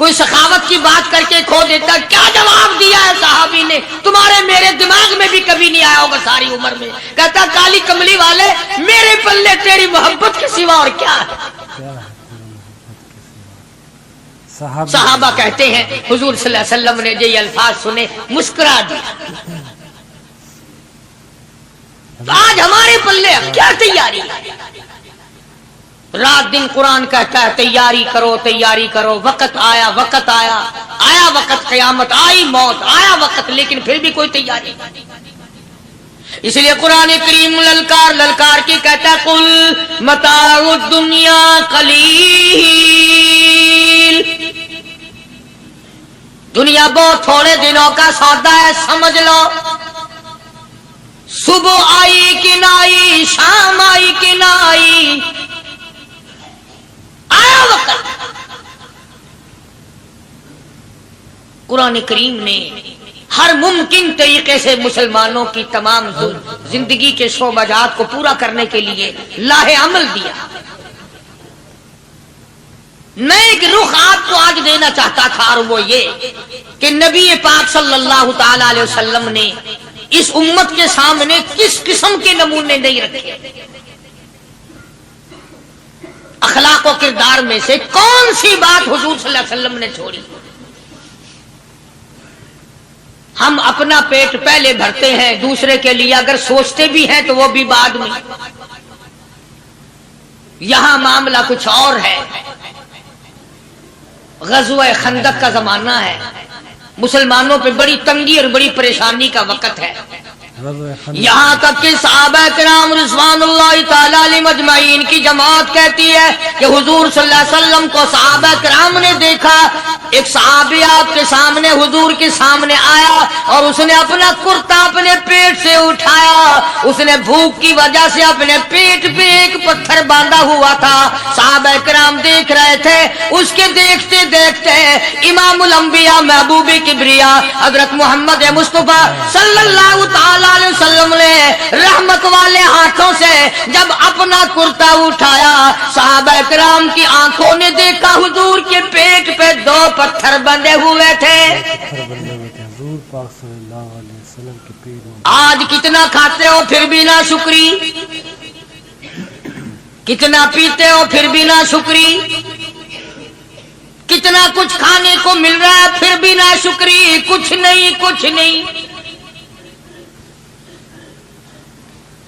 [SPEAKER 3] کوئی سخاوت کی بات کر کے کھو دیتا. کیا جواب دیا ہے صحابی نے؟ تمہارے میرے دماغ میں بھی کبھی نہیں آیا ہوگا ساری عمر میں. کہتا کالی کملی والے میرے پلے تیری محبت کے سوا اور کیا ہے؟
[SPEAKER 4] کیا ہے تیرا محبت کے سوا؟
[SPEAKER 3] صحابہ کہتے ہیں حضور صلی اللہ علیہ وسلم نے یہ الفاظ سنے مسکرا دیا. آج ہمارے پلے کیا تیاری ہے؟ رات دن قرآن کہتا ہے تیاری کرو تیاری کرو. وقت آیا آیا وقت قیامت آئی موت آیا وقت, لیکن پھر بھی کوئی تیاری نہیں. اس لیے قرآن کریم للکار کی کہتا ہے قل متاع الدنیا قلیل. دنیا بہت تھوڑے دنوں کا سودا ہے سمجھ لو. صبح آئی کہ نہ آئی, شام آئی کہ نہ آئی, آیا وقت. قرآن کریم نے ہر ممکن طریقے سے مسلمانوں کی تمام زندگی کے شعبات کو پورا کرنے کے لیے لاہ عمل دیا. میں ایک رخ آپ کو آج دینا چاہتا تھا, اور وہ یہ کہ نبی پاک صلی اللہ تعالی علیہ وسلم نے اس امت کے سامنے کس قسم کے نمونے نہیں رکھے. اخلاق و کردار میں سے کون سی بات حضور صلی اللہ علیہ وسلم نے چھوڑی؟ ہم اپنا پیٹ پہلے بھرتے ہیں, دوسرے کے لیے اگر سوچتے بھی ہیں تو وہ بھی بعد میں. یہاں معاملہ کچھ اور ہے. غزوہ خندق کا زمانہ ہے, مسلمانوں پہ بڑی تنگی اور بڑی پریشانی کا وقت ہے. یہاں تک کہ صحابہ کرام رضوان اللہ تعالی علیہم اجمعین کی جماعت کہتی ہے کہ حضور صلی اللہ علیہ وسلم کو صحابہ کرام نے دیکھا. ایک صحابی آپ کے سامنے حضور کے سامنے آیا اور اس نے اپنا کرتا اپنے پیٹ سے اٹھایا. اس نے بھوک کی وجہ سے اپنے پیٹ پہ ایک پتھر باندھا ہوا تھا. صحابہ کرام دیکھ رہے تھے. اس کے دیکھتے دیکھتے امام الانبیاء محبوب کبریا حضرت محمد مصطفیٰ صلی اللہ تعالی علیہ وسلم نے رحمت والے ہاتھوں سے جب اپنا کرتا اٹھایا, صحابہ کرام کی آنکھوں نے دیکھا حضور کے پیٹ پہ 2 پتھر بندھے ہوئے تھے.
[SPEAKER 4] حضور پاک صلی اللہ علیہ وسلم کے پیٹ میں.
[SPEAKER 3] آج کتنا کھاتے ہو پھر بھی نہ شکری, کتنا پیتے ہو پھر بھی نہ شکری, کتنا کچھ کھانے کو مل رہا ہے پھر بھی نہ شکری. کچھ نہیں.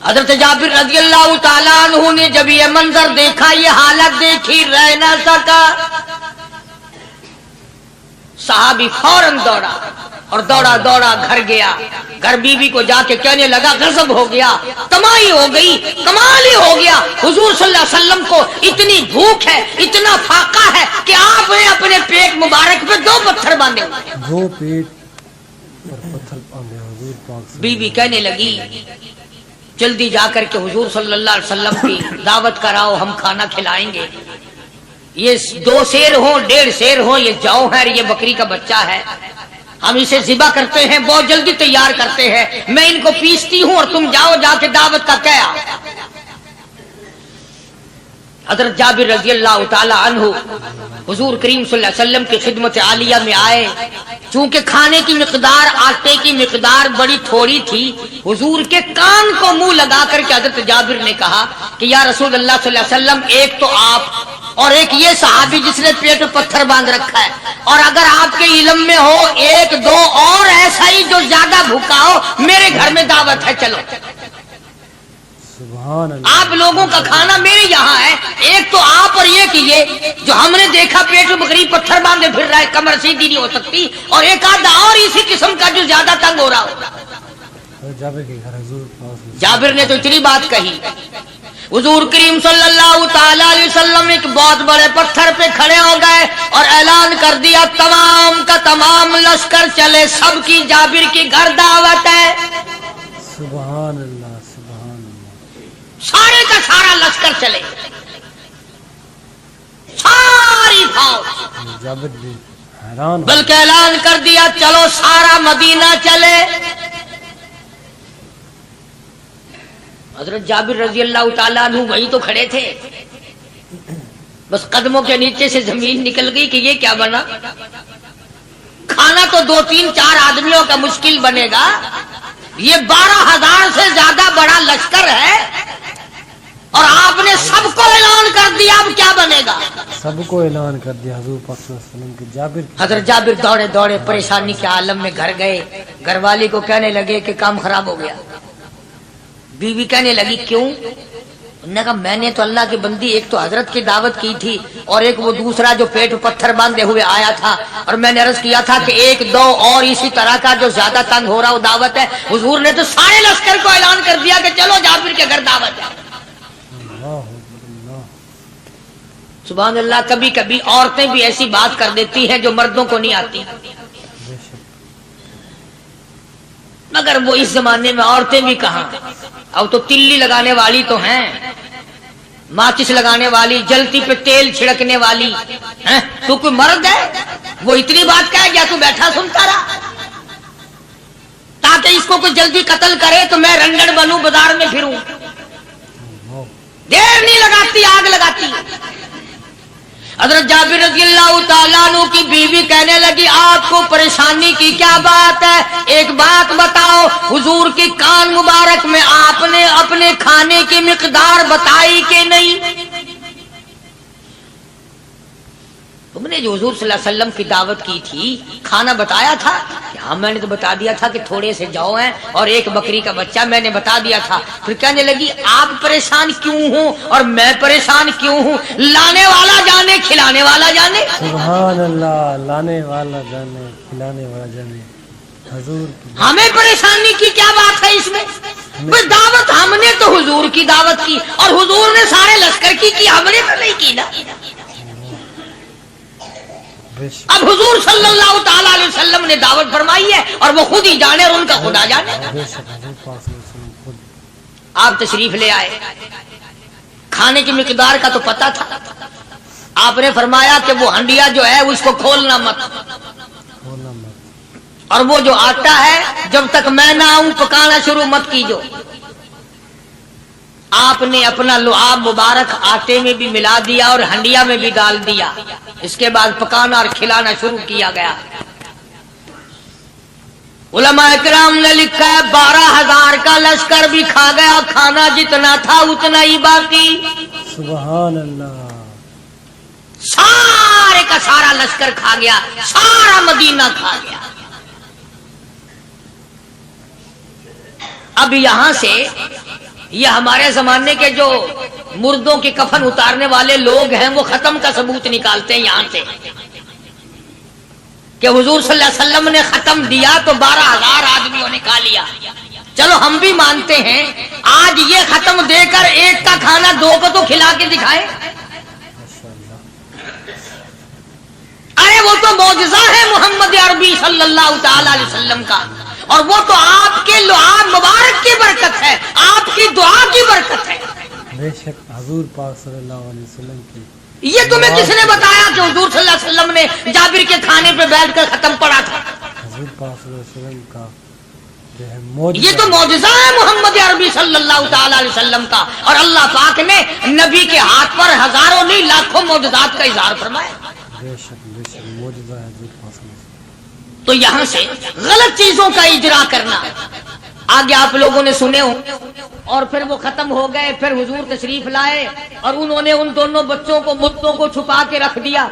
[SPEAKER 3] حضرت جابر رضی اللہ تعالیٰ عنہ نے جب یہ منظر دیکھا, یہ حالت دیکھی, رہ نہ سکا. صحابی فوراً دوڑا اور دوڑا گھر گیا. گھر بیوی کو جا کے کہنے لگا غضب ہو گیا, تمائی ہو گئی, کمال ہی ہو گیا. حضور صلی اللہ علیہ وسلم کو اتنی بھوک ہے, اتنا فاقہ ہے کہ آپ نے اپنے پیٹ مبارک پہ 2 پتھر باندھے ہوئے.
[SPEAKER 4] 2 پیٹ پر پتھر باندھے حضور پاک.
[SPEAKER 3] بیوی کہنے لگی جلدی جا کر کے حضور صلی اللہ علیہ وسلم کی دعوت کراؤ, ہم کھانا کھلائیں گے. یہ 2 شیر ہوں 1.5 شیر ہوں, یہ جو ہے یہ بکری کا بچہ ہے, ہم اسے ذبح کرتے ہیں, بہت جلدی تیار کرتے ہیں, میں ان کو پیستی ہوں اور تم جاؤ جا کے دعوت کا کیا. حضرت جابر رضی اللہ تعالی عنہ حضور کریم صلی اللہ علیہ وسلم کی خدمت عالیہ میں آئے. چونکہ کھانے کی مقدار, آٹے کی مقدار بڑی تھوڑی تھی, حضور کے کان کو منہ لگا کر کے حضرت جابر نے کہا کہ یا رسول اللہ صلی اللہ علیہ وسلم, ایک تو آپ اور ایک یہ صحابی جس نے پیٹ میں پتھر باندھ رکھا ہے, اور اگر آپ کے علم میں ہو 1-2 اور ایسا ہی جو زیادہ بھوکا ہو, میرے گھر میں دعوت ہے, چلو. آپ لوگوں کا کھانا میرے یہاں ہے, ایک تو آپ اور ایک یہ جو ہم نے دیکھا پیٹ میں بکری پتھر باندھے پھر رہا ہے, کمر سیدھی نہیں ہو سکتی, اور ایک آدھا اور اسی قسم کا جو زیادہ تنگ ہو رہا ہو. جابر نے تو اتنی بات کہی. حضور کریم صلی اللہ تعالی علیہ وسلم ایک بہت بڑے پتھر پہ کھڑے ہو گئے اور اعلان کر دیا تمام کا تمام لشکر چلے, سب کی جابر کی گھر دعوت ہے.
[SPEAKER 4] سبحان اللہ, سبحان اللہ.
[SPEAKER 3] سارے کا سارا لشکر چلے, ساری فوج.
[SPEAKER 4] جابر بھی حیران,
[SPEAKER 3] بلکہ اعلان کر دیا چلو سارا مدینہ چلے. حضرت جابر رضی اللہ تعالیٰ عنہ وہی تو کھڑے تھے, بس قدموں کے نیچے سے زمین نکل گئی کہ یہ کیا بنا. کھانا تو 2 3 4 آدمیوں کا مشکل بنے گا, یہ 12,000 سے زیادہ بڑا لشکر ہے اور آپ نے سب کو اعلان کر دیا, اب کیا بنے گا؟
[SPEAKER 4] سب کو اعلان کر دیا حضور پاک صلی اللہ علیہ وسلم کے.
[SPEAKER 3] حضرت جابر دوڑے دوڑے پریشانی کے عالم میں گھر گئے. گھر والی کو کہنے لگے کہ کام خراب ہو گیا. بیوی کہنے لگی کیوں؟ انہوں نے کہا میں نے تو اللہ کی بندی ایک تو حضرت کی دعوت کی تھی اور ایک وہ دوسرا جو پیٹ پتھر باندھے ہوئے آیا تھا, اور میں نے عرض کیا تھا کہ 1 2 اور اسی طرح کا جو زیادہ تنگ ہو رہا وہ دعوت ہے. حضور نے تو سارے لشکر کو اعلان کر دیا کہ چلو جابر کے گھر دعوت ہے. سبحان اللہ. کبھی کبھی عورتیں بھی ایسی بات کر دیتی ہیں جو مردوں کو نہیں آتی, مگر وہ اس زمانے میں عورتیں بھی کہاں, اب تو تلی لگانے والی تو ہیں, ماچس لگانے والی, جلتی پہ تیل چھڑکنے والی. تو کوئی مرد ہے وہ اتنی بات کہے گیا تو بیٹھا سنتا رہا تاکہ اس کو کوئی جلدی قتل کرے تو میں رنڈڑ بنوں بازار میں پھروں. دیر نہیں لگاتی, آگ لگاتی. حضرت جابر رضی اللہ تعالیٰ عنہ کی بیوی کہنے لگی آپ کو پریشانی کی کیا بات ہے, ایک بات بتاؤ. حضور کی کان مبارک میں آپ نے اپنے کھانے کی مقدار بتائی کہ نہیں؟ تم نے جو حضور صلی اللہ علیہ وسلم کی دعوت کی تھی کھانا بتایا تھا؟ ہاں میں نے تو بتا دیا تھا کہ تھوڑے سے جو ہیں اور 1 بکری کا بچہ, میں نے بتا دیا تھا. پھر کہنے لگی آپ پریشان کیوں ہوں اور میں پریشان کیوں ہوں؟ لانے والا جانے کھلانے والا جانے.
[SPEAKER 4] سبحان اللہ. لانے والا جانے کھلانے والا جانے. حضور
[SPEAKER 3] ہمیں پریشانی کی کیا بات ہے اس میں؟ دعوت ہم نے تو حضور کی دعوت کی اور حضور نے سارے لشکر کی ہم نے تو نہیں کی نا. اب حضور صلی اللہ تعالیٰ علیہ وسلم نے دعوت فرمائی ہے اور وہ خود ہی جانے اور ان کا خدا جانے. آپ تشریف لے آئے, کھانے کی مقدار کا تو پتا تھا. آپ نے فرمایا کہ وہ ہنڈیا جو ہے اس کو کھولنا مت, اور وہ جو آٹا ہے جب تک میں نہ آؤں پکانا شروع مت کیجو. آپ نے اپنا لعاب مبارک آٹے میں بھی ملا دیا اور ہنڈیا میں بھی ڈال دیا. اس کے بعد پکانا اور کھلانا شروع کیا گیا. علماء کرام نے لکھا ہے 12,000 کا لشکر بھی کھا گیا, کھانا جتنا تھا اتنا ہی باقی.
[SPEAKER 4] سبحان اللہ.
[SPEAKER 3] سارے کا سارا لشکر کھا گیا, سارا مدینہ کھا گیا. اب یہاں سے یہ ہمارے زمانے کے جو مردوں کی کفن اتارنے والے لوگ ہیں وہ ختم کا ثبوت نکالتے ہیں یہاں سے کہ حضور صلی اللہ علیہ وسلم نے ختم دیا تو 12,000 آدمیوں نے کھا لیا. چلو ہم بھی مانتے ہیں آج یہ ختم دے کر 1 کا کھانا 2 کو تو کھلا کے دکھائے. ارے وہ تو معجزہ ہے محمد عربی صلی اللہ تعالی علیہ وسلم کا, اور وہ تو آپ کے لعاب مبارک کی برکت ہے, آپ کی دعا کی برکت ہے.
[SPEAKER 4] بے شک حضور پاک صلی اللہ علیہ وسلم کی.
[SPEAKER 3] یہ تمہیں کس نے بتایا کہ حضور صلی اللہ علیہ وسلم نے جابر کے کھانے پہ بیٹھ کر ختم پڑا تھا؟
[SPEAKER 4] حضور پاک صلی اللہ علیہ وسلم کا جو ہے معجزہ,
[SPEAKER 3] یہ تو معجزہ ہے محمد عربی صلی اللہ تعالی علیہ وسلم کا, اور اللہ پاک نے نبی کے ہاتھ پر ہزاروں نہیں لاکھوں معجزات کا اظہار فرمایا.
[SPEAKER 4] بے شک معجزہ ہے حضور پاک صلی اللہ علیہ وسلم.
[SPEAKER 3] تو یہاں سے غلط چیزوں کا اجرا کرنا آگے آپ لوگوں نے سنے ہوں, اور پھر وہ ختم ہو گئے. پھر حضور تشریف لائے اور انہوں نے ان دونوں بچوں کو مردوں کو چھپا کے رکھ دیا.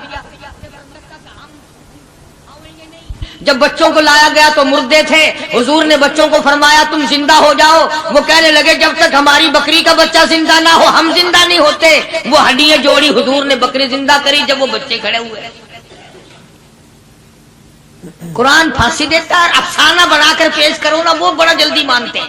[SPEAKER 3] جب بچوں کو لایا گیا تو مردے تھے. حضور نے بچوں کو فرمایا تم زندہ ہو جاؤ. وہ کہنے لگے جب تک ہماری بکری کا بچہ زندہ نہ ہو ہم زندہ نہیں ہوتے. وہ ہڈیاں جوڑی, حضور نے بکری زندہ کری جب وہ بچے کھڑے ہوئے. قرآن پھانسی دیتا ہے, افسانہ بنا کر پیش کرو نا وہ بڑا جلدی مانتے ہیں.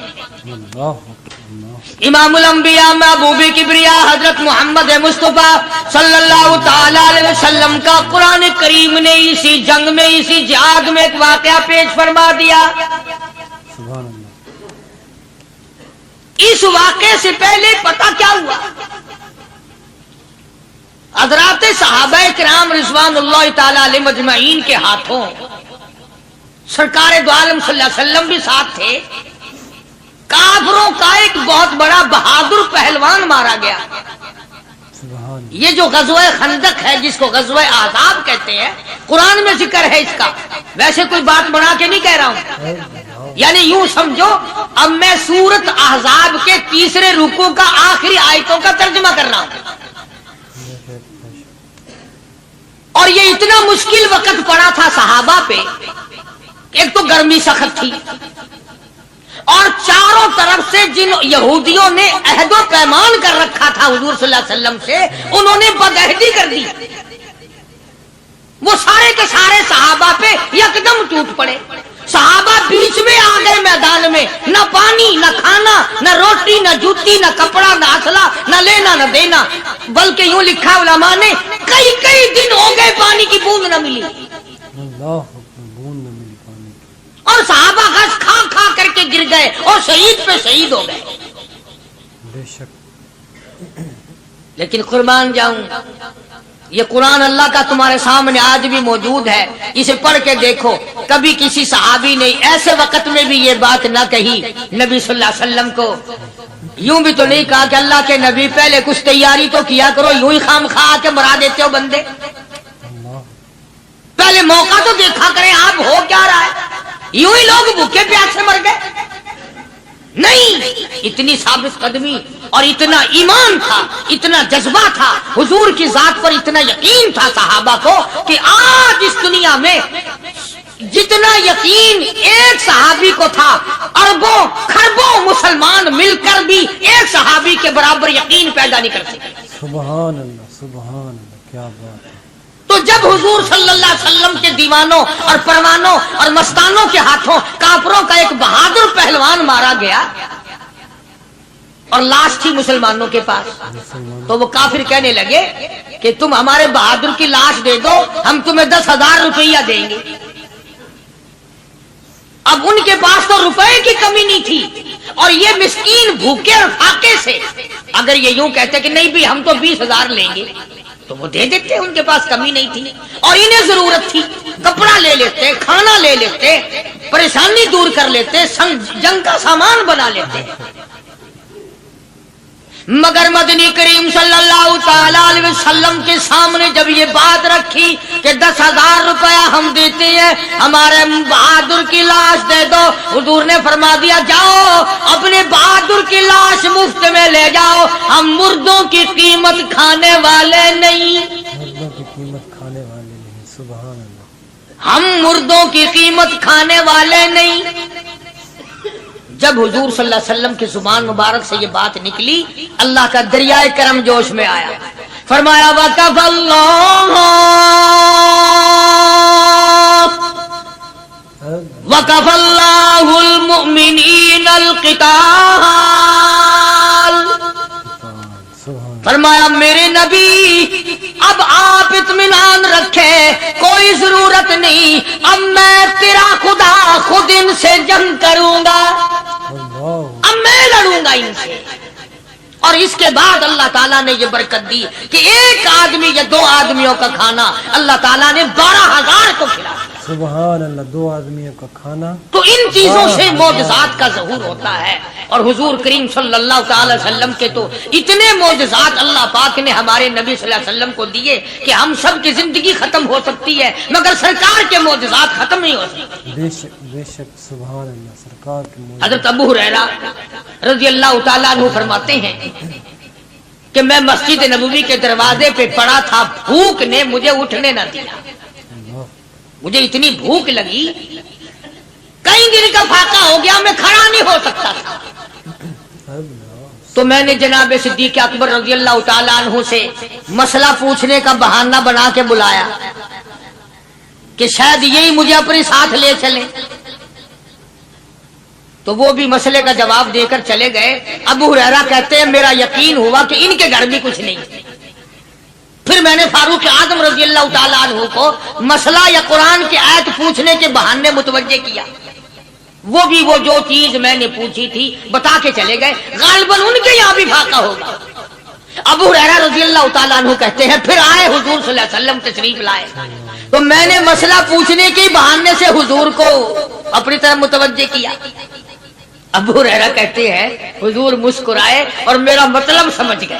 [SPEAKER 3] امام الانبیاء محبوب کبریا حضرت محمد مصطفیٰ صلی اللہ تعالی علیہ وسلم کا قرآن کریم نے اسی جنگ میں اسی جہاد میں ایک واقعہ پیش فرما دیا.
[SPEAKER 4] سبحان اللہ.
[SPEAKER 3] اس واقعے سے پہلے پتہ کیا ہوا؟ حضرات صحابہ کرام رضوان اللہ تعالی علیہ مجمعین کے ہاتھوں سرکار دو عالم صلی اللہ علیہ وسلم بھی ساتھ تھے. کافروں کا ایک بہت بڑا بہادر پہلوان مارا گیا.
[SPEAKER 4] سبحان
[SPEAKER 3] یہ جو غزوہ خندق ہے جس کو غزوہ احزاب کہتے ہیں، قرآن میں ذکر ہے اس کا، ویسے کوئی بات بنا کے نہیں کہہ رہا ہوں،
[SPEAKER 4] اللہ،
[SPEAKER 3] یعنی یوں سمجھو اب میں سورت احزاب کے تیسرے رکوع کا آخری آیتوں کا ترجمہ کر رہا ہوں، اور یہ اتنا مشکل وقت پڑا تھا صحابہ پہ، ایک تو گرمی سخت تھی، اور چاروں طرف سے جن یہودیوں نے عہد و پیمان کر رکھا تھا حضور صلی اللہ علیہ وسلم سے، انہوں نے بدعہدی کر دی، وہ سارے کے سارے صحابہ پہ یکدم ٹوٹ پڑے، صحابہ بیچ میں آ گئے میدان میں، نہ پانی نہ کھانا نہ روٹی نہ جوتی نہ کپڑا نہ اسلحہ نہ لینا نہ دینا، بلکہ یوں لکھا علماء نے کئی کئی دن ہو گئے پانی کی بوند نہ ملی،
[SPEAKER 4] اللہ بوند نہ ملی پانی کی،
[SPEAKER 3] اور صحابہ گھاس کھا کھا کر کے گر گئے اور شہید پہ شہید ہو گئے۔
[SPEAKER 4] بے شک
[SPEAKER 3] لیکن قربان جاؤں، یہ قرآن اللہ کا تمہارے سامنے آج بھی موجود ہے، اسے پڑھ کے دیکھو، کبھی کسی صحابی نے ایسے وقت میں بھی یہ بات نہ کہی نبی صلی اللہ علیہ وسلم کو، یوں بھی تو نہیں کہا کہ اللہ کے نبی پہلے کچھ تیاری تو کیا کرو، یوں ہی خام خواہ کے مرا دیتے ہو بندے،
[SPEAKER 4] اللہ،
[SPEAKER 3] پہلے موقع تو دیکھا کریں آپ ہو کیا رہا ہے، یوں ہی لوگ بھوکے پیاسے مر گئے، نہیں، اتنی ثابت قدمی اور اتنا ایمان تھا، اتنا جذبہ تھا، حضور کی ذات پر اتنا یقین تھا صحابہ کو کہ آج اس دنیا میں جتنا یقین ایک صحابی کو تھا، اربوں خربوں مسلمان مل کر بھی ایک صحابی کے برابر یقین پیدا نہیں کر سکتے۔
[SPEAKER 4] سبحان اللہ، کیا بات ہے،
[SPEAKER 3] تو جب حضور صلی اللہ علیہ وسلم کے دیوانوں اور پروانوں اور مستانوں کے ہاتھوں کافروں کا ایک بہادر پہلوان مارا گیا اور لاش تھی مسلمانوں کے پاس، تو وہ کافر کہنے لگے کہ تم ہمارے بہادر کی لاش دے دو، ہم تمہیں 10,000 روپیہ دیں گے۔ اب ان کے پاس تو روپے کی کمی نہیں تھی، اور یہ مسکین بھوکے اور فاقے سے اگر یہ یوں کہتے کہ نہیں بھی ہم تو 20,000 لیں گے تو وہ دے دیتے، ان کے پاس کمی نہیں تھی، اور انہیں ضرورت تھی، کپڑا لے لیتے، کھانا لے لیتے، پریشانی دور کر لیتے، جنگ کا سامان بنا لیتے، مگر مدنی کریم صلی اللہ تعالی علیہ وسلم کے سامنے جب یہ بات رکھی کہ 10,000 روپیہ ہم دیتے ہیں، ہمارے بہادر کی لاش دے دو، حضور نے فرما دیا جاؤ اپنے بہادر کی لاش مفت میں لے جاؤ، ہم مردوں کی قیمت کھانے والے نہیں،
[SPEAKER 4] مردوں کی قیمت کھانے والے نہیں، سبحان اللہ،
[SPEAKER 3] ہم مردوں کی قیمت کھانے والے نہیں۔ جب حضور صلی اللہ علیہ وسلم کی زبان مبارک سے یہ بات نکلی، اللہ کا دریائے کرم جوش میں آیا، فرمایا وَقَفَ اللَّهُ وَقَفَ اللَّهُ الْمُؤْمِنِينَ الْقِتَالَ، فرمایا میرے نبی اب آپ اطمینان رکھے، کوئی ضرورت نہیں، اب میں تیرا خدا خود ان سے جنگ کروں گا، اب میں لڑوں گا ان سے۔ اور اس کے بعد اللہ تعالیٰ نے یہ برکت دی کہ ایک آدمی یا 2 آدمیوں کا کھانا اللہ تعالیٰ نے 12,000 کو کھلایا،
[SPEAKER 4] سبحان اللہ، 2 آدمیوں کا کھانا۔
[SPEAKER 3] تو ان چیزوں سے معجزات کا ظہور ہوتا ہے، اور حضور کریم صلی اللہ تعالی وسلم کے تو اتنے معجزات اللہ پاک نے ہمارے نبی صلی اللہ علیہ وسلم کو دیے کہ ہم سب کی زندگی ختم ہو سکتی ہے مگر سرکار کے معجزات ختم نہیں ہو سکتے۔
[SPEAKER 4] بے شک بے شک، سبحان اللہ، سرکار کی موجود۔
[SPEAKER 3] حضرت ابو ہریرہ رضی اللہ تعالیٰ عنہ فرماتے ہیں کہ میں مسجد نبوی کے دروازے پہ پڑا تھا، بھوک نے مجھے اٹھنے نہ دیا، مجھے اتنی بھوک لگی، کئی دن کا فاقہ ہو گیا، میں کھڑا نہیں ہو سکتا تھا، تو میں نے جناب صدیق اکبر رضی اللہ تعالیٰ عنہ سے مسئلہ پوچھنے کا بہانہ بنا کے بلایا کہ شاید یہی مجھے اپنے ساتھ لے چلے، تو وہ بھی مسئلے کا جواب دے کر چلے گئے۔ ابو ہریرہ کہتے ہیں میرا یقین ہوا کہ ان کے گھر بھی کچھ نہیں، پھر میں نے فاروق اعظم رضی اللہ تعالیٰ عنہ کو مسئلہ یا قرآن کی آیت پوچھنے کے بہانے متوجہ کیا، وہ بھی وہ جو چیز میں نے پوچھی تھی بتا کے چلے گئے، غالباً ان کے یہاں بھی فاقہ ہوگا۔ ابو ہریرہ رضی اللہ تعالیٰ عنہ کہتے ہیں پھر آئے حضور صلی اللہ علیہ وسلم تشریف لائے، تو میں نے مسئلہ پوچھنے کے بہانے سے حضور کو اپنی طرف متوجہ کیا۔ ابو ہریرہ کہتے ہیں حضور مسکرائے اور میرا مطلب سمجھ گئے،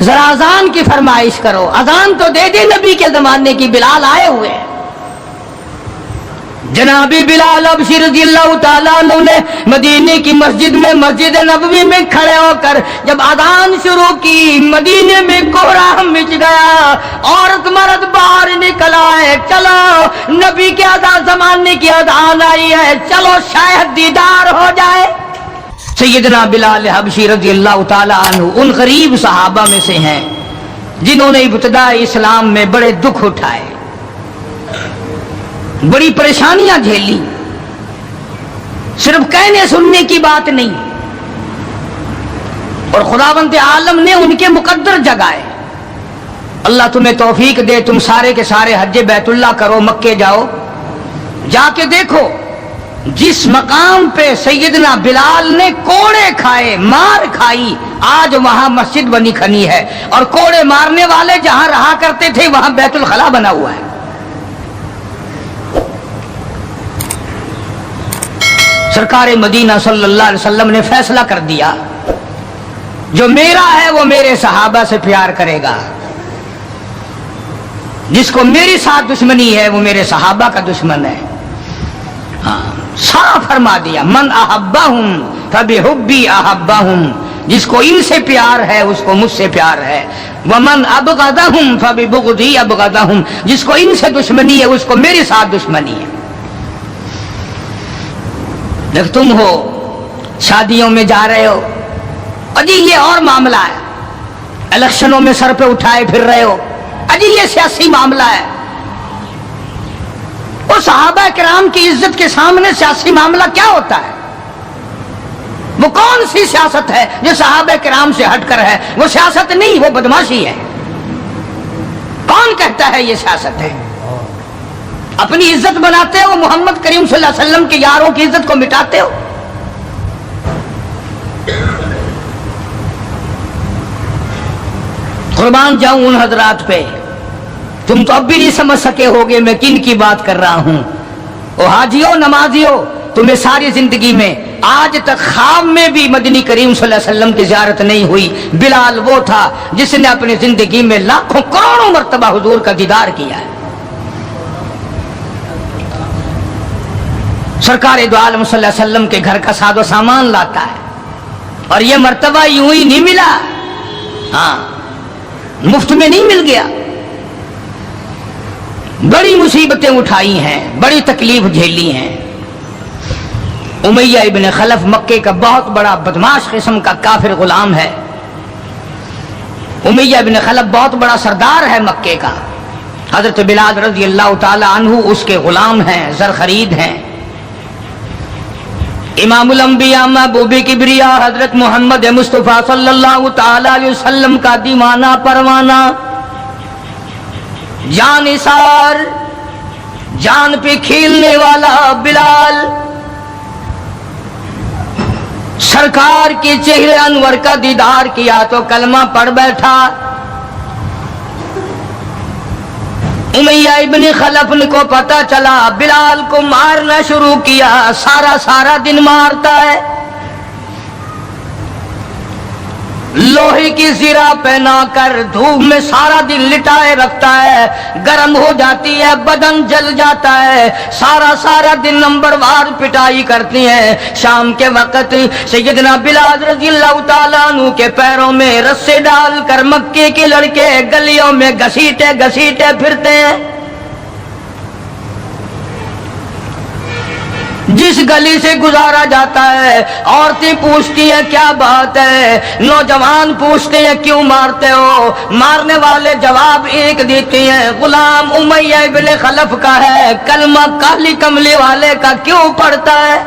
[SPEAKER 1] ذرا اذان کی فرمائش کرو، اذان تو دے دے نبی کے زمانے کی، بلال آئے ہوئے ہیں۔ جناب بلال حبشی رضی اللہ تعالیٰ عنہ نے مدینے کی مسجد میں، مسجد نبوی میں کھڑے ہو کر جب اذان شروع کی، مدینے میں کوہرام مچ گیا، عورت مرد باہر نکل آئے، چلو نبی کے اذان زمانے کی اذان آئی ہے، چلو شاید دیدار ہو جائے۔ سیدنا بلال حبشی رضی اللہ تعالیٰ عنہ ان غریب صحابہ میں سے ہیں جنہوں نے ابتدا اسلام میں بڑے دکھ اٹھائے، بڑی پریشانیاں جھیلی، صرف کہنے سننے کی بات نہیں، اور خداوند عالم نے ان کے مقدر جگائے۔ اللہ تمہیں توفیق دے، تم سارے کے سارے حج بیت اللہ کرو، مکے جاؤ، جا کے دیکھو جس مقام پہ سیدنا بلال نے کوڑے کھائے، مار کھائی، آج وہاں مسجد بنی کھنی ہے، اور کوڑے مارنے والے جہاں رہا کرتے تھے وہاں بیت الخلا بنا ہوا ہے۔ سرکار مدینہ صلی اللہ علیہ وسلم نے فیصلہ کر دیا، جو میرا ہے وہ میرے صحابہ سے پیار کرے گا، جس کو میری ساتھ دشمنی ہے وہ میرے صحابہ کا دشمن ہے۔ ہاں، صاف فرما دیا، من احبہم فبحبی احبہم، جس کو ان سے پیار ہے اس کو مجھ سے پیار ہے، ومن ابغضہم فببغضی ابغضہم، جس کو ان سے دشمنی ہے اس کو میری ساتھ دشمنی ہے۔ دیکھ تم ہو شادیوں میں جا رہے ہو، اجی یہ اور معاملہ ہے، الیکشنوں میں سر پہ اٹھائے پھر رہے ہو، اجی یہ سیاسی معاملہ ہے۔ اور صحابہ کرام کی عزت کے سامنے سیاسی معاملہ کیا ہوتا ہے؟ وہ کون سی سیاست ہے جو صحابہ کرام سے ہٹ کر ہے؟ وہ سیاست نہیں، وہ بدماشی ہے۔ کون کہتا ہے یہ سیاست ہے؟ اپنی عزت بناتے ہو، محمد کریم صلی اللہ علیہ وسلم کے یاروں کی عزت کو مٹاتے ہو۔ قربان جاؤں ان حضرات پہ، تم تو اب بھی نہیں سمجھ سکے ہوگے میں کن کی بات کر رہا ہوں۔ او حاجیو، نمازیو، تمہیں ساری زندگی میں آج تک خواب میں بھی مدنی کریم صلی اللہ علیہ وسلم کی زیارت نہیں ہوئی۔ بلال وہ تھا جس نے اپنی زندگی میں لاکھوں کروڑوں مرتبہ حضور کا دیدار کیا ہے۔ سرکار دو عالم صلی اللہ علیہ وسلم کے گھر کا ساز و سامان لاتا ہے، اور یہ مرتبہ یوں ہی نہیں ملا، ہاں مفت میں نہیں مل گیا، بڑی مصیبتیں اٹھائی ہیں، بڑی تکلیف جھیلی ہیں۔ امیہ ابن خلف مکے کا بہت بڑا بدماش قسم کا کافر غلام ہے۔ امیہ ابن خلف بہت بڑا سردار ہے مکے کا، حضرت بلال رضی اللہ تعالی عنہ اس کے غلام ہیں، زر خرید ہیں۔ امام الانبیاء محبوب کبریا حضرت محمد مصطفیٰ صلی اللہ تعالی علیہ وسلم کا دیوانہ پروانہ، جان نثار، جان پہ کھیلنے والا بلال، سرکار کے چہرے انور کا دیدار کیا تو کلمہ پڑھ بیٹھا۔ امیہ ابن خلف کو پتا چلا بلال کو مارنا شروع کیا، سارا دن مارتا ہے، لوہے کی زرہ پہنا کر دھوپ میں سارا دن لٹائے رکھتا ہے، گرم ہو جاتی ہے، بدن جل جاتا ہے، سارا دن نمبر وار پٹائی کرتی ہیں۔ شام کے وقت سیدنا بلال رضی اللہ تعالیٰ عنہ کے پیروں میں رسے ڈال کر مکے کے لڑکے گلیوں میں گھسیٹے پھرتے ہیں۔ جس گلی سے گزارا جاتا ہے عورتیں پوچھتی ہیں کیا بات ہے، نوجوان پوچھتے ہیں کیوں مارتے ہو، مارنے والے جواب ایک دیتے ہیں، غلام امیہ ابن خلف کا ہے، کلمہ کالی کملی والے کا کیوں پڑھتا ہے؟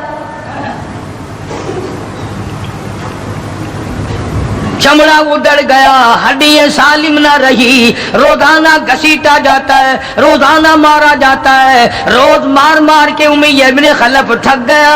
[SPEAKER 1] چمڑا اڑ گیا، ہڈیاں سالم نہ رہی، روزانہ گھسیٹا جاتا ہے، روزانہ مارا جاتا ہے، روز مار کے امیہ ابن خلف تھک گیا۔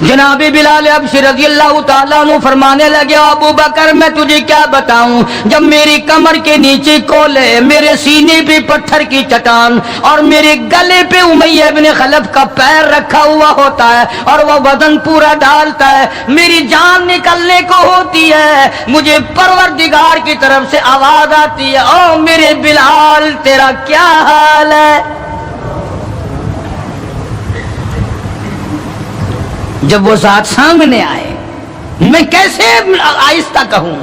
[SPEAKER 1] جناب بلال حبشی رضی اللہ تعالیٰ عنہ فرمانے لگے ابو بکر میں تجھے کیا بتاؤں، جب میری کمر کے نیچے کولے، میرے سینے پہ پتھر کی چٹان اور میرے گلے پہ امیہ ابن خلف کا پیر رکھا ہوا ہوتا ہے اور وہ وزن پورا ڈالتا ہے، میری جان نکلنے کو ہوتی ہے، مجھے پروردگار کی طرف سے آواز آتی ہے او میرے بلال تیرا کیا حال ہے؟ جب وہ ذات سامنے آئے میں کیسے آہستہ کہوں،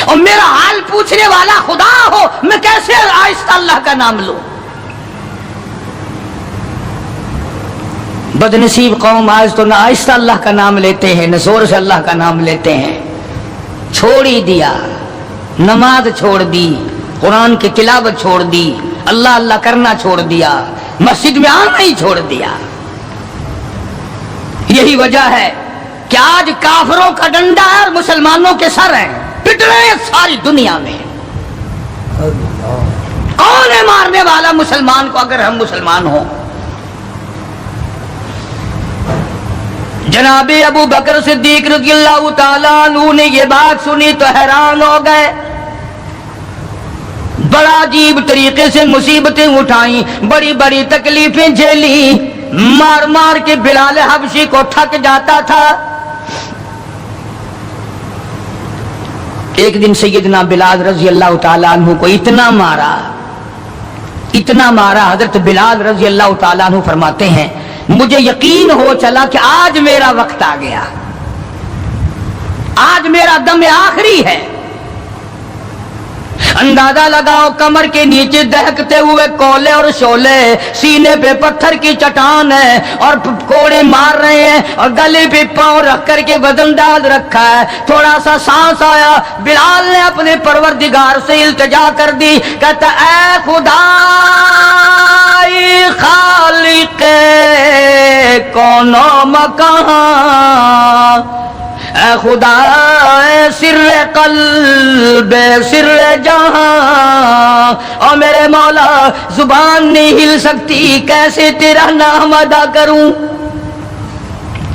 [SPEAKER 1] اور میرا حال پوچھنے والا خدا ہو میں کیسے آہستہ اللہ کا نام لوں؟ بدنصیب قوم آج تو نہ آہستہ اللہ کا نام لیتے ہیں نہ زور سے اللہ کا نام لیتے ہیں، چھوڑ ہی دیا، نماز چھوڑ دی، قرآن کی تلاوت چھوڑ دی، اللہ اللہ کرنا چھوڑ دیا، مسجد میں آنا ہی چھوڑ دیا۔ یہی وجہ ہے کہ آج کافروں کا ڈنڈا ہے اور مسلمانوں کے سر ہیں، پٹ رہے ہیں ساری دنیا میں۔ کون ہے مارنے والا مسلمان کو اگر ہم مسلمان ہوں؟ جناب ابو بکر صدیق رضی اللہ تعالیٰ عنہ نے یہ بات سنی تو حیران ہو گئے، بڑا عجیب طریقے سے مصیبتیں اٹھائیں، بڑی بڑی تکلیفیں جھیلی، مار مار کے بلال حبشی کو تھک جاتا تھا۔ ایک دن سیدنا بلال رضی اللہ تعالیٰ عنہ کو اتنا مارا، حضرت بلال رضی اللہ تعالیٰ عنہ فرماتے ہیں مجھے یقین ہو چلا کہ آج میرا وقت آ گیا، آج میرا دم آخری ہے۔ اندازہ لگاؤ کمر کے نیچے دہکتے ہوئے کولے اور شولے، سینے پہ پتھر کی چٹان ہے اور کوڑے مار رہے ہیں اور گلے پہ پاؤں رکھ کر کے وزن ڈال رکھا ہے۔ تھوڑا سا سانس آیا، بلال نے اپنے پروردگار سے التجا کر دی، کہتا اے خدا خالق کون و مکان، اے خدا اے سر قلب سر جہاں، اور میرے مولا زبان نہیں ہل سکتی، کیسے تیرا نام ادا کروں؟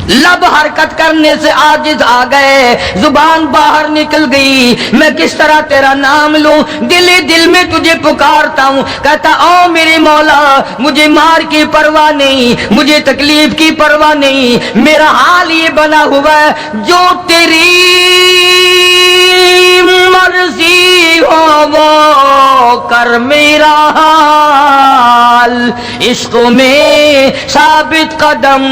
[SPEAKER 1] لب حرکت کرنے سے عاجز آ گئے، زبان باہر نکل گئی، میں کس طرح تیرا نام لوں؟ دل ہی دل میں تجھے پکارتا ہوں، کہتا او میرے مولا مجھے مار کی پرواہ نہیں، مجھے تکلیف کی پرواہ نہیں، میرا حال یہ بنا ہوا ہے جو تیری مرضی ہو وہ کر میرا حال، عشق میں ثابت قدم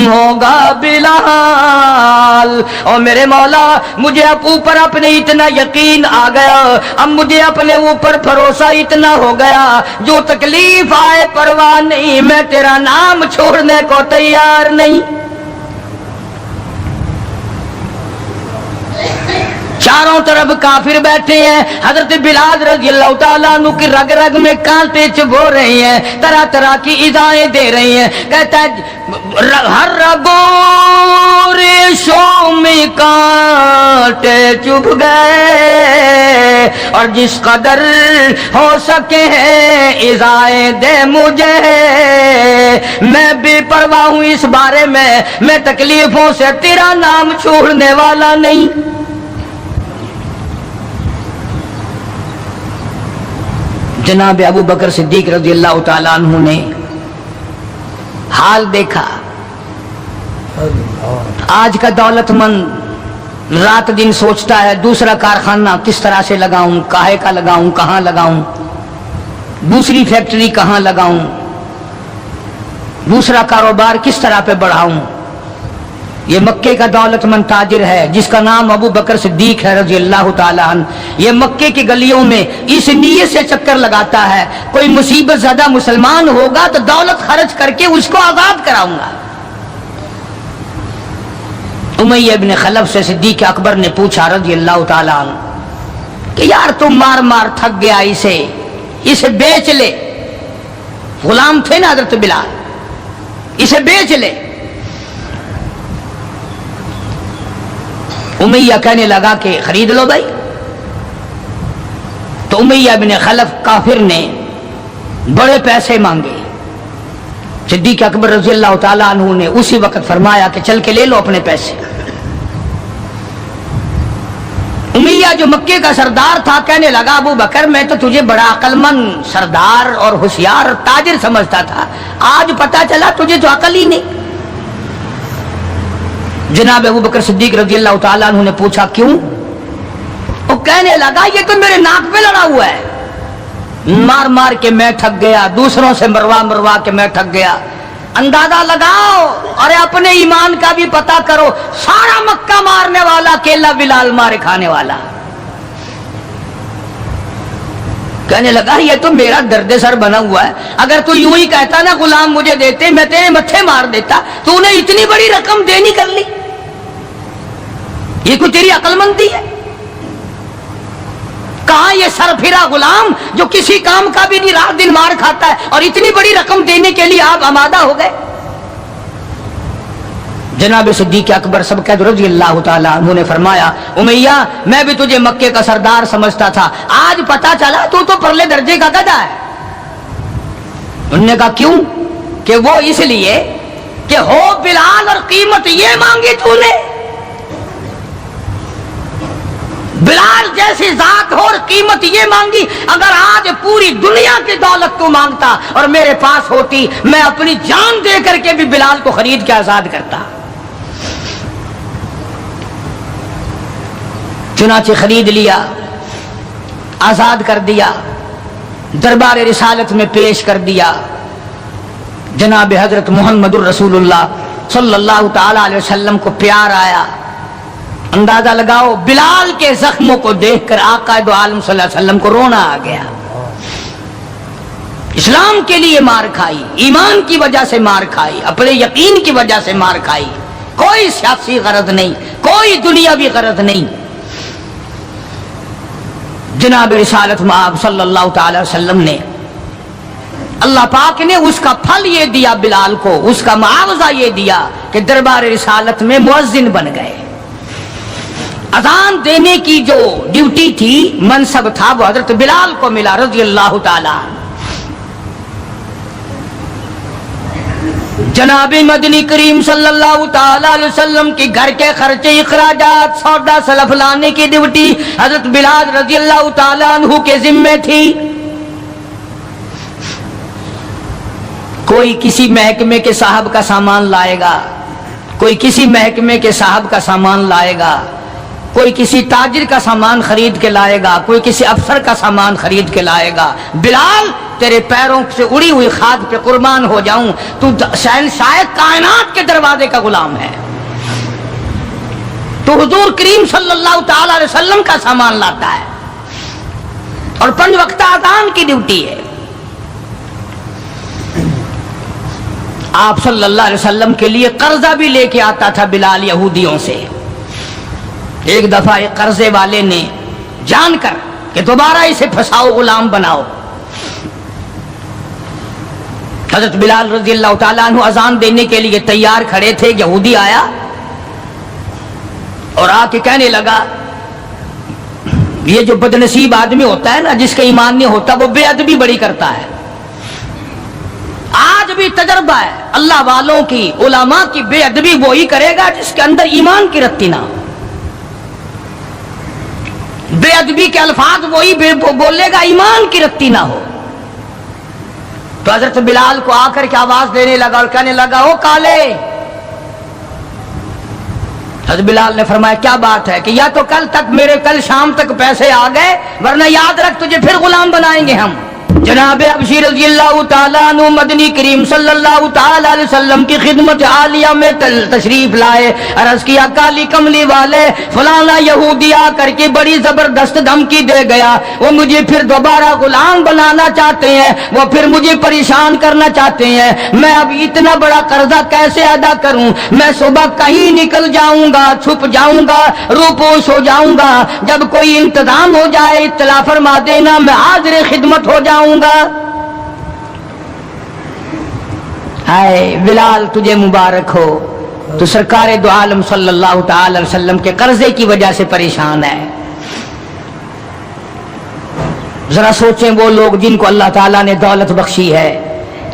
[SPEAKER 1] ہوگا بلال۔ اور میرے مولا مجھے اب اوپر اپنے اتنا یقین آ گیا، اب مجھے اپنے اوپر بھروسہ اتنا ہو گیا، جو تکلیف آئے پرواہ نہیں، میں تیرا نام چھوڑنے کو تیار نہیں۔ چاروں طرف کافر بیٹھے ہیں، حضرت بلال رضی اللہ تعالیٰ عنہ کی رگ رگ میں کانٹے چبھو رہے ہیں، طرح طرح کی ایذائیں دے رہی ہیں، کہتا ہے ہر رگوں ریشوں میں کانٹے چبھ گئے، اور جس قدر ہو سکے ہیں ایذائیں دے مجھے، میں بے پرواہ ہوں اس بارے میں تکلیفوں سے تیرا نام چھوڑنے والا نہیں۔ جناب ابو بکر صدیق رضی اللہ تعالیٰ عنہ نے حال دیکھا، آج کا دولت مند رات دن سوچتا ہے دوسرا کارخانہ کس طرح سے لگاؤں، کاہے کا لگاؤں، کہاں لگاؤں، دوسری فیکٹری کہاں لگاؤں، دوسرا کاروبار کس طرح پہ بڑھاؤں۔ یہ مکے کا دولت مند تاجر ہے جس کا نام ابو بکر صدیق ہے رضی اللہ تعالیٰ عنہ، یہ مکے کی گلیوں میں اس نیت سے چکر لگاتا ہے کوئی مصیبت زدہ مسلمان ہوگا تو دولت خرچ کر کے اس کو آزاد کراؤں گا۔ امیہ ابن خلف سے صدیق اکبر نے پوچھا رضی اللہ تعالیٰ عنہ کہ یار تم مار مار تھک گیا، اسے بیچ لے، غلام تھے نا حضرت بلال، اسے بیچ لے۔ امیہ کہنے لگا کہ خرید لو بھائی، تو امیہ بن خلف کافر نے بڑے پیسے مانگے، صدیق اکبر رضی اللہ تعالیٰ عنہ نے اسی وقت فرمایا کہ چل کے لے لو اپنے پیسے۔ امیہ جو مکے کا سردار تھا کہنے لگا ابو بکر میں تو تجھے بڑا عقل مند سردار اور ہوشیار اور تاجر سمجھتا تھا، آج پتا چلا تجھے تو عقل ہی نہیں۔ جناب ابو بکر صدیق رضی اللہ تعالیٰ عنہ نے پوچھا کیوں؟ وہ کہنے لگا یہ تو میرے ناک پہ لڑا ہوا ہے، مار مار کے میں تھک گیا، دوسروں سے مروا مروا کے میں تھک گیا۔ اندازہ لگاؤ اور اپنے ایمان کا بھی پتہ کرو، سارا مکہ مارنے والا اکیلا بلال مارے کھانے والا۔ کہنے لگا یہ تو میرا درد سر بنا ہوا ہے، اگر تو یوں ہی کہتا نا غلام مجھے دیتے میں تیرے متھے مار دیتا، تو نے اتنی بڑی رقم دینی کر لی، یہ کوئی تیری عقل مندی ہے؟ کہاں یہ سر پھرا غلام جو کسی کام کا بھی نہیں رات دن مار کھاتا ہے اور اتنی بڑی رقم دینے کے لیے آپ آمادہ ہو گئے۔ جناب صدیق اکبر سبقت رضی اللہ تعالیٰ عنہ نے فرمایا امیہ میں بھی تجھے مکے کا سردار سمجھتا تھا، آج پتا چلا تو پرلے درجے کا گدھا ہے۔ انہوں نے کہا کیوں؟ کہ وہ اس لیے کہ ہو بلال اور قیمت یہ مانگی تو نے، بلال جیسی ذات ہو اور قیمت یہ مانگی، اگر آج پوری دنیا کی دولت تو مانگتا اور میرے پاس ہوتی میں اپنی جان دے کر کے بھی بلال کو خرید کے آزاد کرتا۔ چنانچہ خرید لیا، آزاد کر دیا، دربار رسالت میں پیش کر دیا۔ جناب حضرت محمد الرسول اللہ صلی اللہ تعالی علیہ وسلم کو پیار آیا۔ اندازہ لگاؤ بلال کے زخموں کو دیکھ کر آقا دو عالم صلی اللہ علیہ وسلم کو رونا آ گیا۔ اسلام کے لیے مار کھائی، ایمان کی وجہ سے مار کھائی، اپنے یقین کی وجہ سے مار کھائی، کوئی سیاسی غرض نہیں، کوئی دنیاوی غرض نہیں۔ جناب رسالت مآب صلی اللہ تعالی وسلم نے اللہ پاک نے اس کا پھل یہ دیا بلال کو، اس کا معاوضہ یہ دیا کہ دربار رسالت میں مؤذن بن گئے۔ اذان دینے کی جو ڈیوٹی تھی، منصب تھا، وہ حضرت بلال کو ملا رضی اللہ تعالی۔ جناب مدنی کریم صلی اللہ تعالی علیہ وسلم کی گھر کے خرچے اخراجات سودا سلف لانے کی ڈیوٹی حضرت بلال رضی اللہ تعالی عنہ کے ذمے تھی۔ کوئی کسی محکمے کے صاحب کا سامان لائے گا، کوئی کسی محکمے کے صاحب کا سامان لائے گا، کوئی کسی تاجر کا سامان خرید کے لائے گا، کوئی کسی افسر کا سامان خرید کے لائے گا۔ بلال تیرے پیروں سے اڑی ہوئی خاک پہ قربان ہو جاؤں، تو شہنشاہ کائنات کے دروازے کا غلام ہے، تو حضور کریم صلی اللہ تعالی علیہ وسلم کا سامان لاتا ہے اور 5 وقت اذان کی ڈیوٹی ہے۔ آپ صلی اللہ علیہ وسلم کے لیے قرضہ بھی لے کے آتا تھا بلال یہودیوں سے۔ ایک دفعہ ایک قرضے والے نے جان کر کہ دوبارہ اسے پھنساؤ، غلام بناؤ، حضرت بلال رضی اللہ تعالیٰ عنہ اذان دینے کے لیے تیار کھڑے تھے، یہودی آیا اور آ کے کہنے لگا، یہ جو بدنصیب آدمی ہوتا ہے نا، جس کا ایمان نہیں ہوتا، وہ بے ادبی بڑی کرتا ہے۔ آج بھی تجربہ ہے اللہ والوں کی، علماء کی، بے ادبی وہی کرے گا جس کے اندر ایمان کی رتی نہ ہو، بے ادبی کے الفاظ وہی بولے گا ایمان کی رتی نہ ہو۔ تو حضرت بلال کو آ کر کے آواز دینے لگا اور کہنے لگا، او کالے۔ حضرت بلال نے فرمایا کیا بات ہے؟ کہ یا تو کل شام تک پیسے آ گئے، ورنہ یاد رکھ تجھے پھر غلام بنائیں گے ہم۔ جناب ابشی رضی اللہ تعالیٰ عنہ مدنی کریم صلی اللہ تعالیٰ علیہ وسلم کی خدمت عالیہ میں تشریف لائے، عرض کیا کالی کملی والے فلانا یہودی آ کر کے بڑی زبردست دھمکی دے گیا، وہ مجھے پھر دوبارہ غلام بنانا چاہتے ہیں، وہ پھر مجھے پریشان کرنا چاہتے ہیں، میں اب اتنا بڑا قرضہ کیسے ادا کروں؟ میں صبح کہیں نکل جاؤں گا، چھپ جاؤں گا، روپوش ہو جاؤں گا، جب کوئی انتظام ہو جائے اطلاع فرما دینا، میں حاضر خدمت ہو جاؤں گا۔ ہائے بلال تجھے مبارک ہو، تو سرکار دو عالم صلی اللہ تعالی علیہ وسلم کے قرضے کی وجہ سے پریشان ہے۔ ذرا سوچیں وہ لوگ جن کو اللہ تعالیٰ نے دولت بخشی ہے،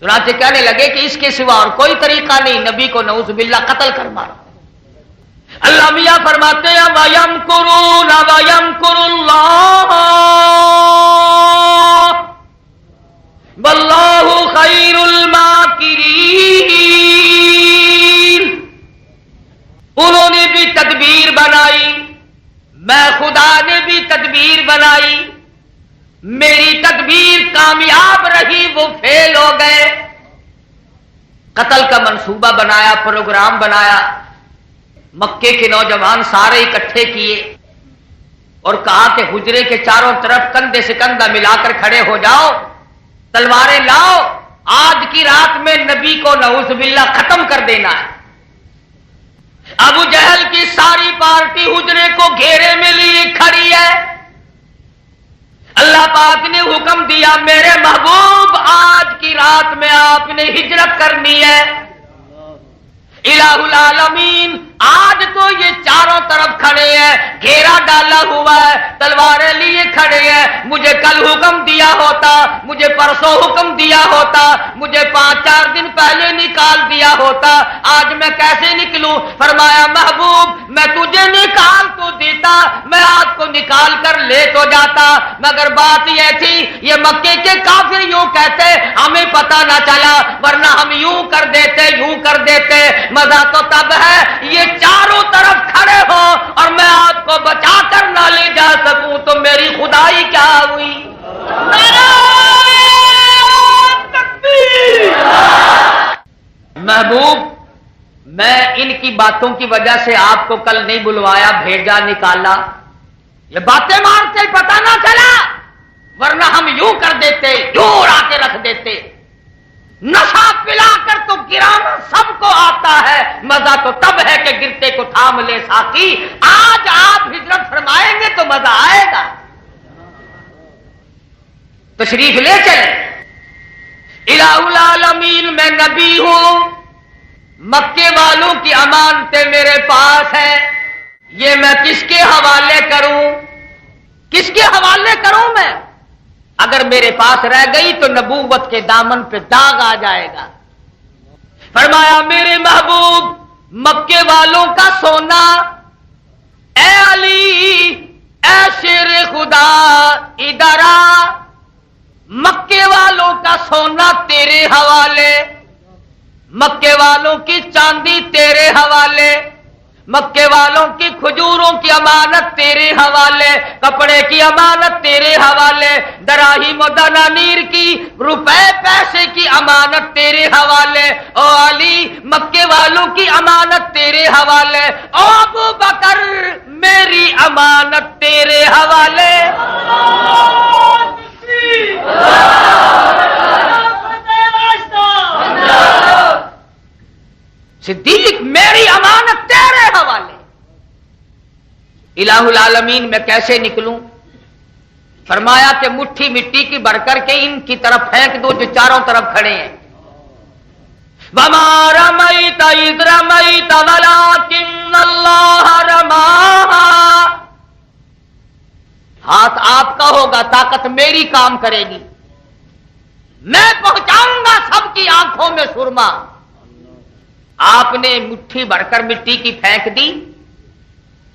[SPEAKER 3] چنانچہ کہنے لگے کہ اس کے سوا اور کوئی طریقہ نہیں، نبی کو نعوذ باللہ قتل کر مارا۔ اللہ میاں فرماتے ہیں وَيَمْكُرُونَ وَيَمْكُرُ اللَّهُ وَاللَّهُ خَيْرُ الْمَاكِرِينَ۔ انہوں نے بھی تدبیر بنائی، میں خدا نے بھی تدبیر بنائی، میری تدبیر کامیاب رہی، وہ فیل ہو گئے۔ قتل کا منصوبہ بنایا، پروگرام بنایا، مکے کے نوجوان سارے اکٹھے کیے اور کہا کہ حجرے کے چاروں طرف کندھے سے کندھا ملا کر کھڑے ہو جاؤ، تلواریں لاؤ، آج کی رات میں نبی کو نعوذ باللہ ختم کر دینا ہے۔ ابو جہل کی ساری پارٹی حجرے کو گھیرے میں لیے کھڑی ہے۔ اللہ پاک نے حکم دیا میرے محبوب آج کی رات میں آپ نے ہجرت کرنی ہے۔ الہ العالمین آج تو یہ چاروں طرف کھڑے ہیں، گھیرا ڈالا ہوا ہے، تلواریں لیے کھڑے ہیں، مجھے کل حکم دیا ہوتا، مجھے پرسوں حکم دیا ہوتا، مجھے 5-4 دن پہلے نکال دیا ہوتا، آج میں کیسے نکلوں؟ فرمایا محبوب میں تجھے نکال تو دیتا، میں آپ کو نکال کر لے تو جاتا، مگر بات یہ تھی یہ مکے کے کافر یوں کہتے ہمیں پتہ نہ چلا، ورنہ ہم یوں کر دیتے یوں کر دیتے۔ مزہ تو تب ہے یہ چاروں طرف کھڑے ہو اور میں آپ کو بچا کر نہ لے جا سکوں تو میری خدائی کیا ہوئی؟ محبوب میں ان کی باتوں کی وجہ سے آپ کو کل نہیں بلوایا، بھیجا نکالا، یہ باتیں مارتے پتہ نہ چلا، ورنہ ہم یوں کر دیتے، یوں اڑا کے رکھ دیتے۔ نشہ پلا کر تو گرانا سب کو آتا ہے، مزہ تو تب ہے کہ گرتے کو تھام لے ساتھی۔ آج آپ ہجرت فرمائیں گے تو مزہ آئے گا، تشریف لے چلیں۔ الہ العالمین میں نبی ہوں، مکے والوں کی امانتیں میرے پاس ہیں، یہ میں کس کے حوالے کروں؟ کس کے حوالے کروں میں؟ اگر میرے پاس رہ گئی تو نبوت کے دامن پہ داغ آ جائے گا۔ فرمایا میرے محبوب مکے والوں کا سونا، اے علی اے شیر خدا ادھر آ، مکے والوں کا سونا تیرے حوالے، مکے والوں کی چاندی تیرے حوالے، مکے والوں کی کھجوروں کی امانت تیرے حوالے، کپڑے کی امانت تیرے حوالے، دراہیم و دنانیر کی روپے پیسے کی امانت تیرے حوالے، او علی مکے والوں کی امانت تیرے حوالے، او ابو بکر میری امانت تیرے حوالے۔ صدیق میری امانت تیرے حوالے۔ الہ العالمین میں کیسے نکلوں؟ فرمایا کہ مٹھی مٹی کی بھر کر کے ان کی طرف پھینک دو جو چاروں طرف کھڑے ہیں۔ وَمَا رَمَيْتَ إِذْ رَمَيْتَ وَلَٰكِنَّ اللَّهَ رَمَاهَا۔ ہاتھ آپ کا ہوگا، طاقت میری کام کرے گی، میں پہنچاؤں گا سب کی آنکھوں میں سرما۔ آپ نے مٹھی بھر کر مٹی کی پھینک دی،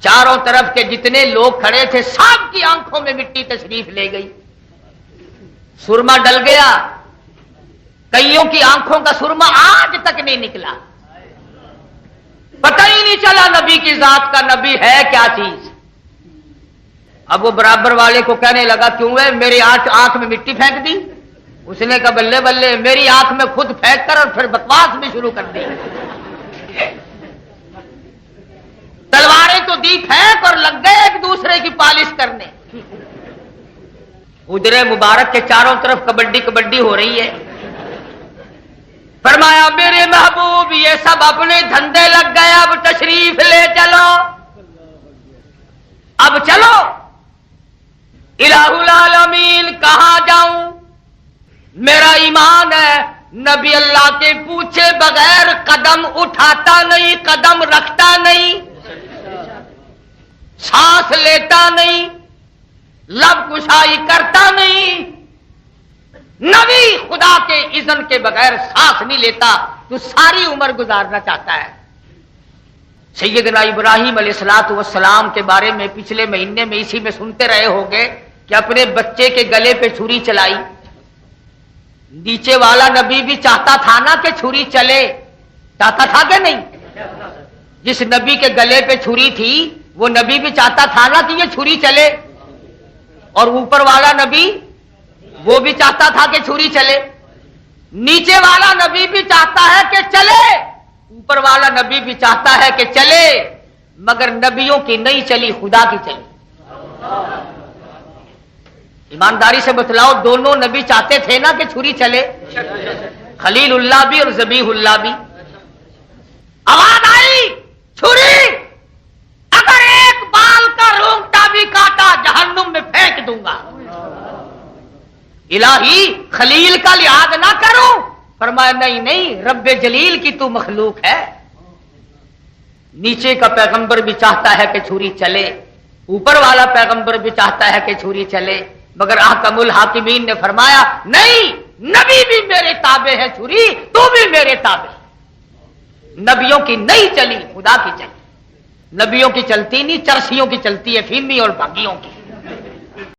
[SPEAKER 3] چاروں طرف کے جتنے لوگ کھڑے تھے سب کی آنکھوں میں مٹی تشریف لے گئی، سرما ڈل گیا، کئیوں کی آنکھوں کا سرما آج تک نہیں نکلا، پتہ ہی نہیں چلا نبی کی ذات کا نبی ہے کیا چیز۔ اب وہ برابر والے کو کہنے لگا کیوں ہے میری آنکھ میں مٹی پھینک دی؟ اس نے کہا بلے بلے میری آنکھ میں خود پھینک کر اور پھر بکواس بھی شروع کر دی، تلواریں تو دی پھینک اور لگ گئے ایک دوسرے کی پالش کرنے۔ حجرے مبارک کے چاروں طرف کبڈی کبڈی ہو رہی ہے۔ فرمایا میرے محبوب یہ سب اپنے دھندے لگ گئے، اب تشریف لے چلو، اب چلو۔ الہ العالمین کہاں جاؤں؟ میرا ایمان ہے نبی اللہ کے پوچھے بغیر قدم اٹھاتا نہیں، قدم رکھتا نہیں، سانس لیتا نہیں، لب کشائی کرتا نہیں، نبی خدا کے اذن کے بغیر سانس نہیں لیتا تو ساری عمر گزارنا چاہتا ہے۔ سیدنا ابراہیم علیہ الصلوۃ والسلام کے بارے میں پچھلے مہینے میں اسی میں سنتے رہے ہوں گے کہ اپنے بچے کے گلے پہ چھری چلائی۔ نیچے والا نبی بھی چاہتا تھا نا کہ چھری چلے، چاہتا تھا کہ نہیں؟ جس نبی کے گلے پہ چھری تھی وہ نبی بھی چاہتا تھا نا کہ یہ چھری چلے، اور اوپر والا نبی وہ بھی چاہتا تھا کہ چھری چلے۔ نیچے والا نبی بھی چاہتا ہے کہ چلے، اوپر والا نبی بھی چاہتا ہے کہ چلے، مگر نبیوں کی نہیں چلی، خدا کی چلی۔ ایمانداری سے بتلاؤ، دونوں نبی چاہتے تھے نا کہ چھری چلے؟ خلیل اللہ بھی اور ذبیح اللہ بھی۔ آواز آئی چھری، اگر ایک بال کا رونگٹا بھی کاٹا جہنم میں پھینک دوں گا۔ الہی خلیل کا لحاظ نہ کروں، فرمایا نہیں نہیں، رب جلیل کی تو مخلوق ہے۔ نیچے کا پیغمبر بھی چاہتا ہے کہ چھری چلے، اوپر والا پیغمبر بھی چاہتا ہے کہ چھری چلے، مگر احکم الحاکمین نے فرمایا نہیں، نبی بھی میرے تابع ہے، چھری تو بھی میرے تابع۔ نبیوں کی نہیں چلی، خدا کی چلی۔ نبیوں کی چلتی نہیں، چرسیوں کی چلتی ہے، فیمی اور بھاگیوں کی۔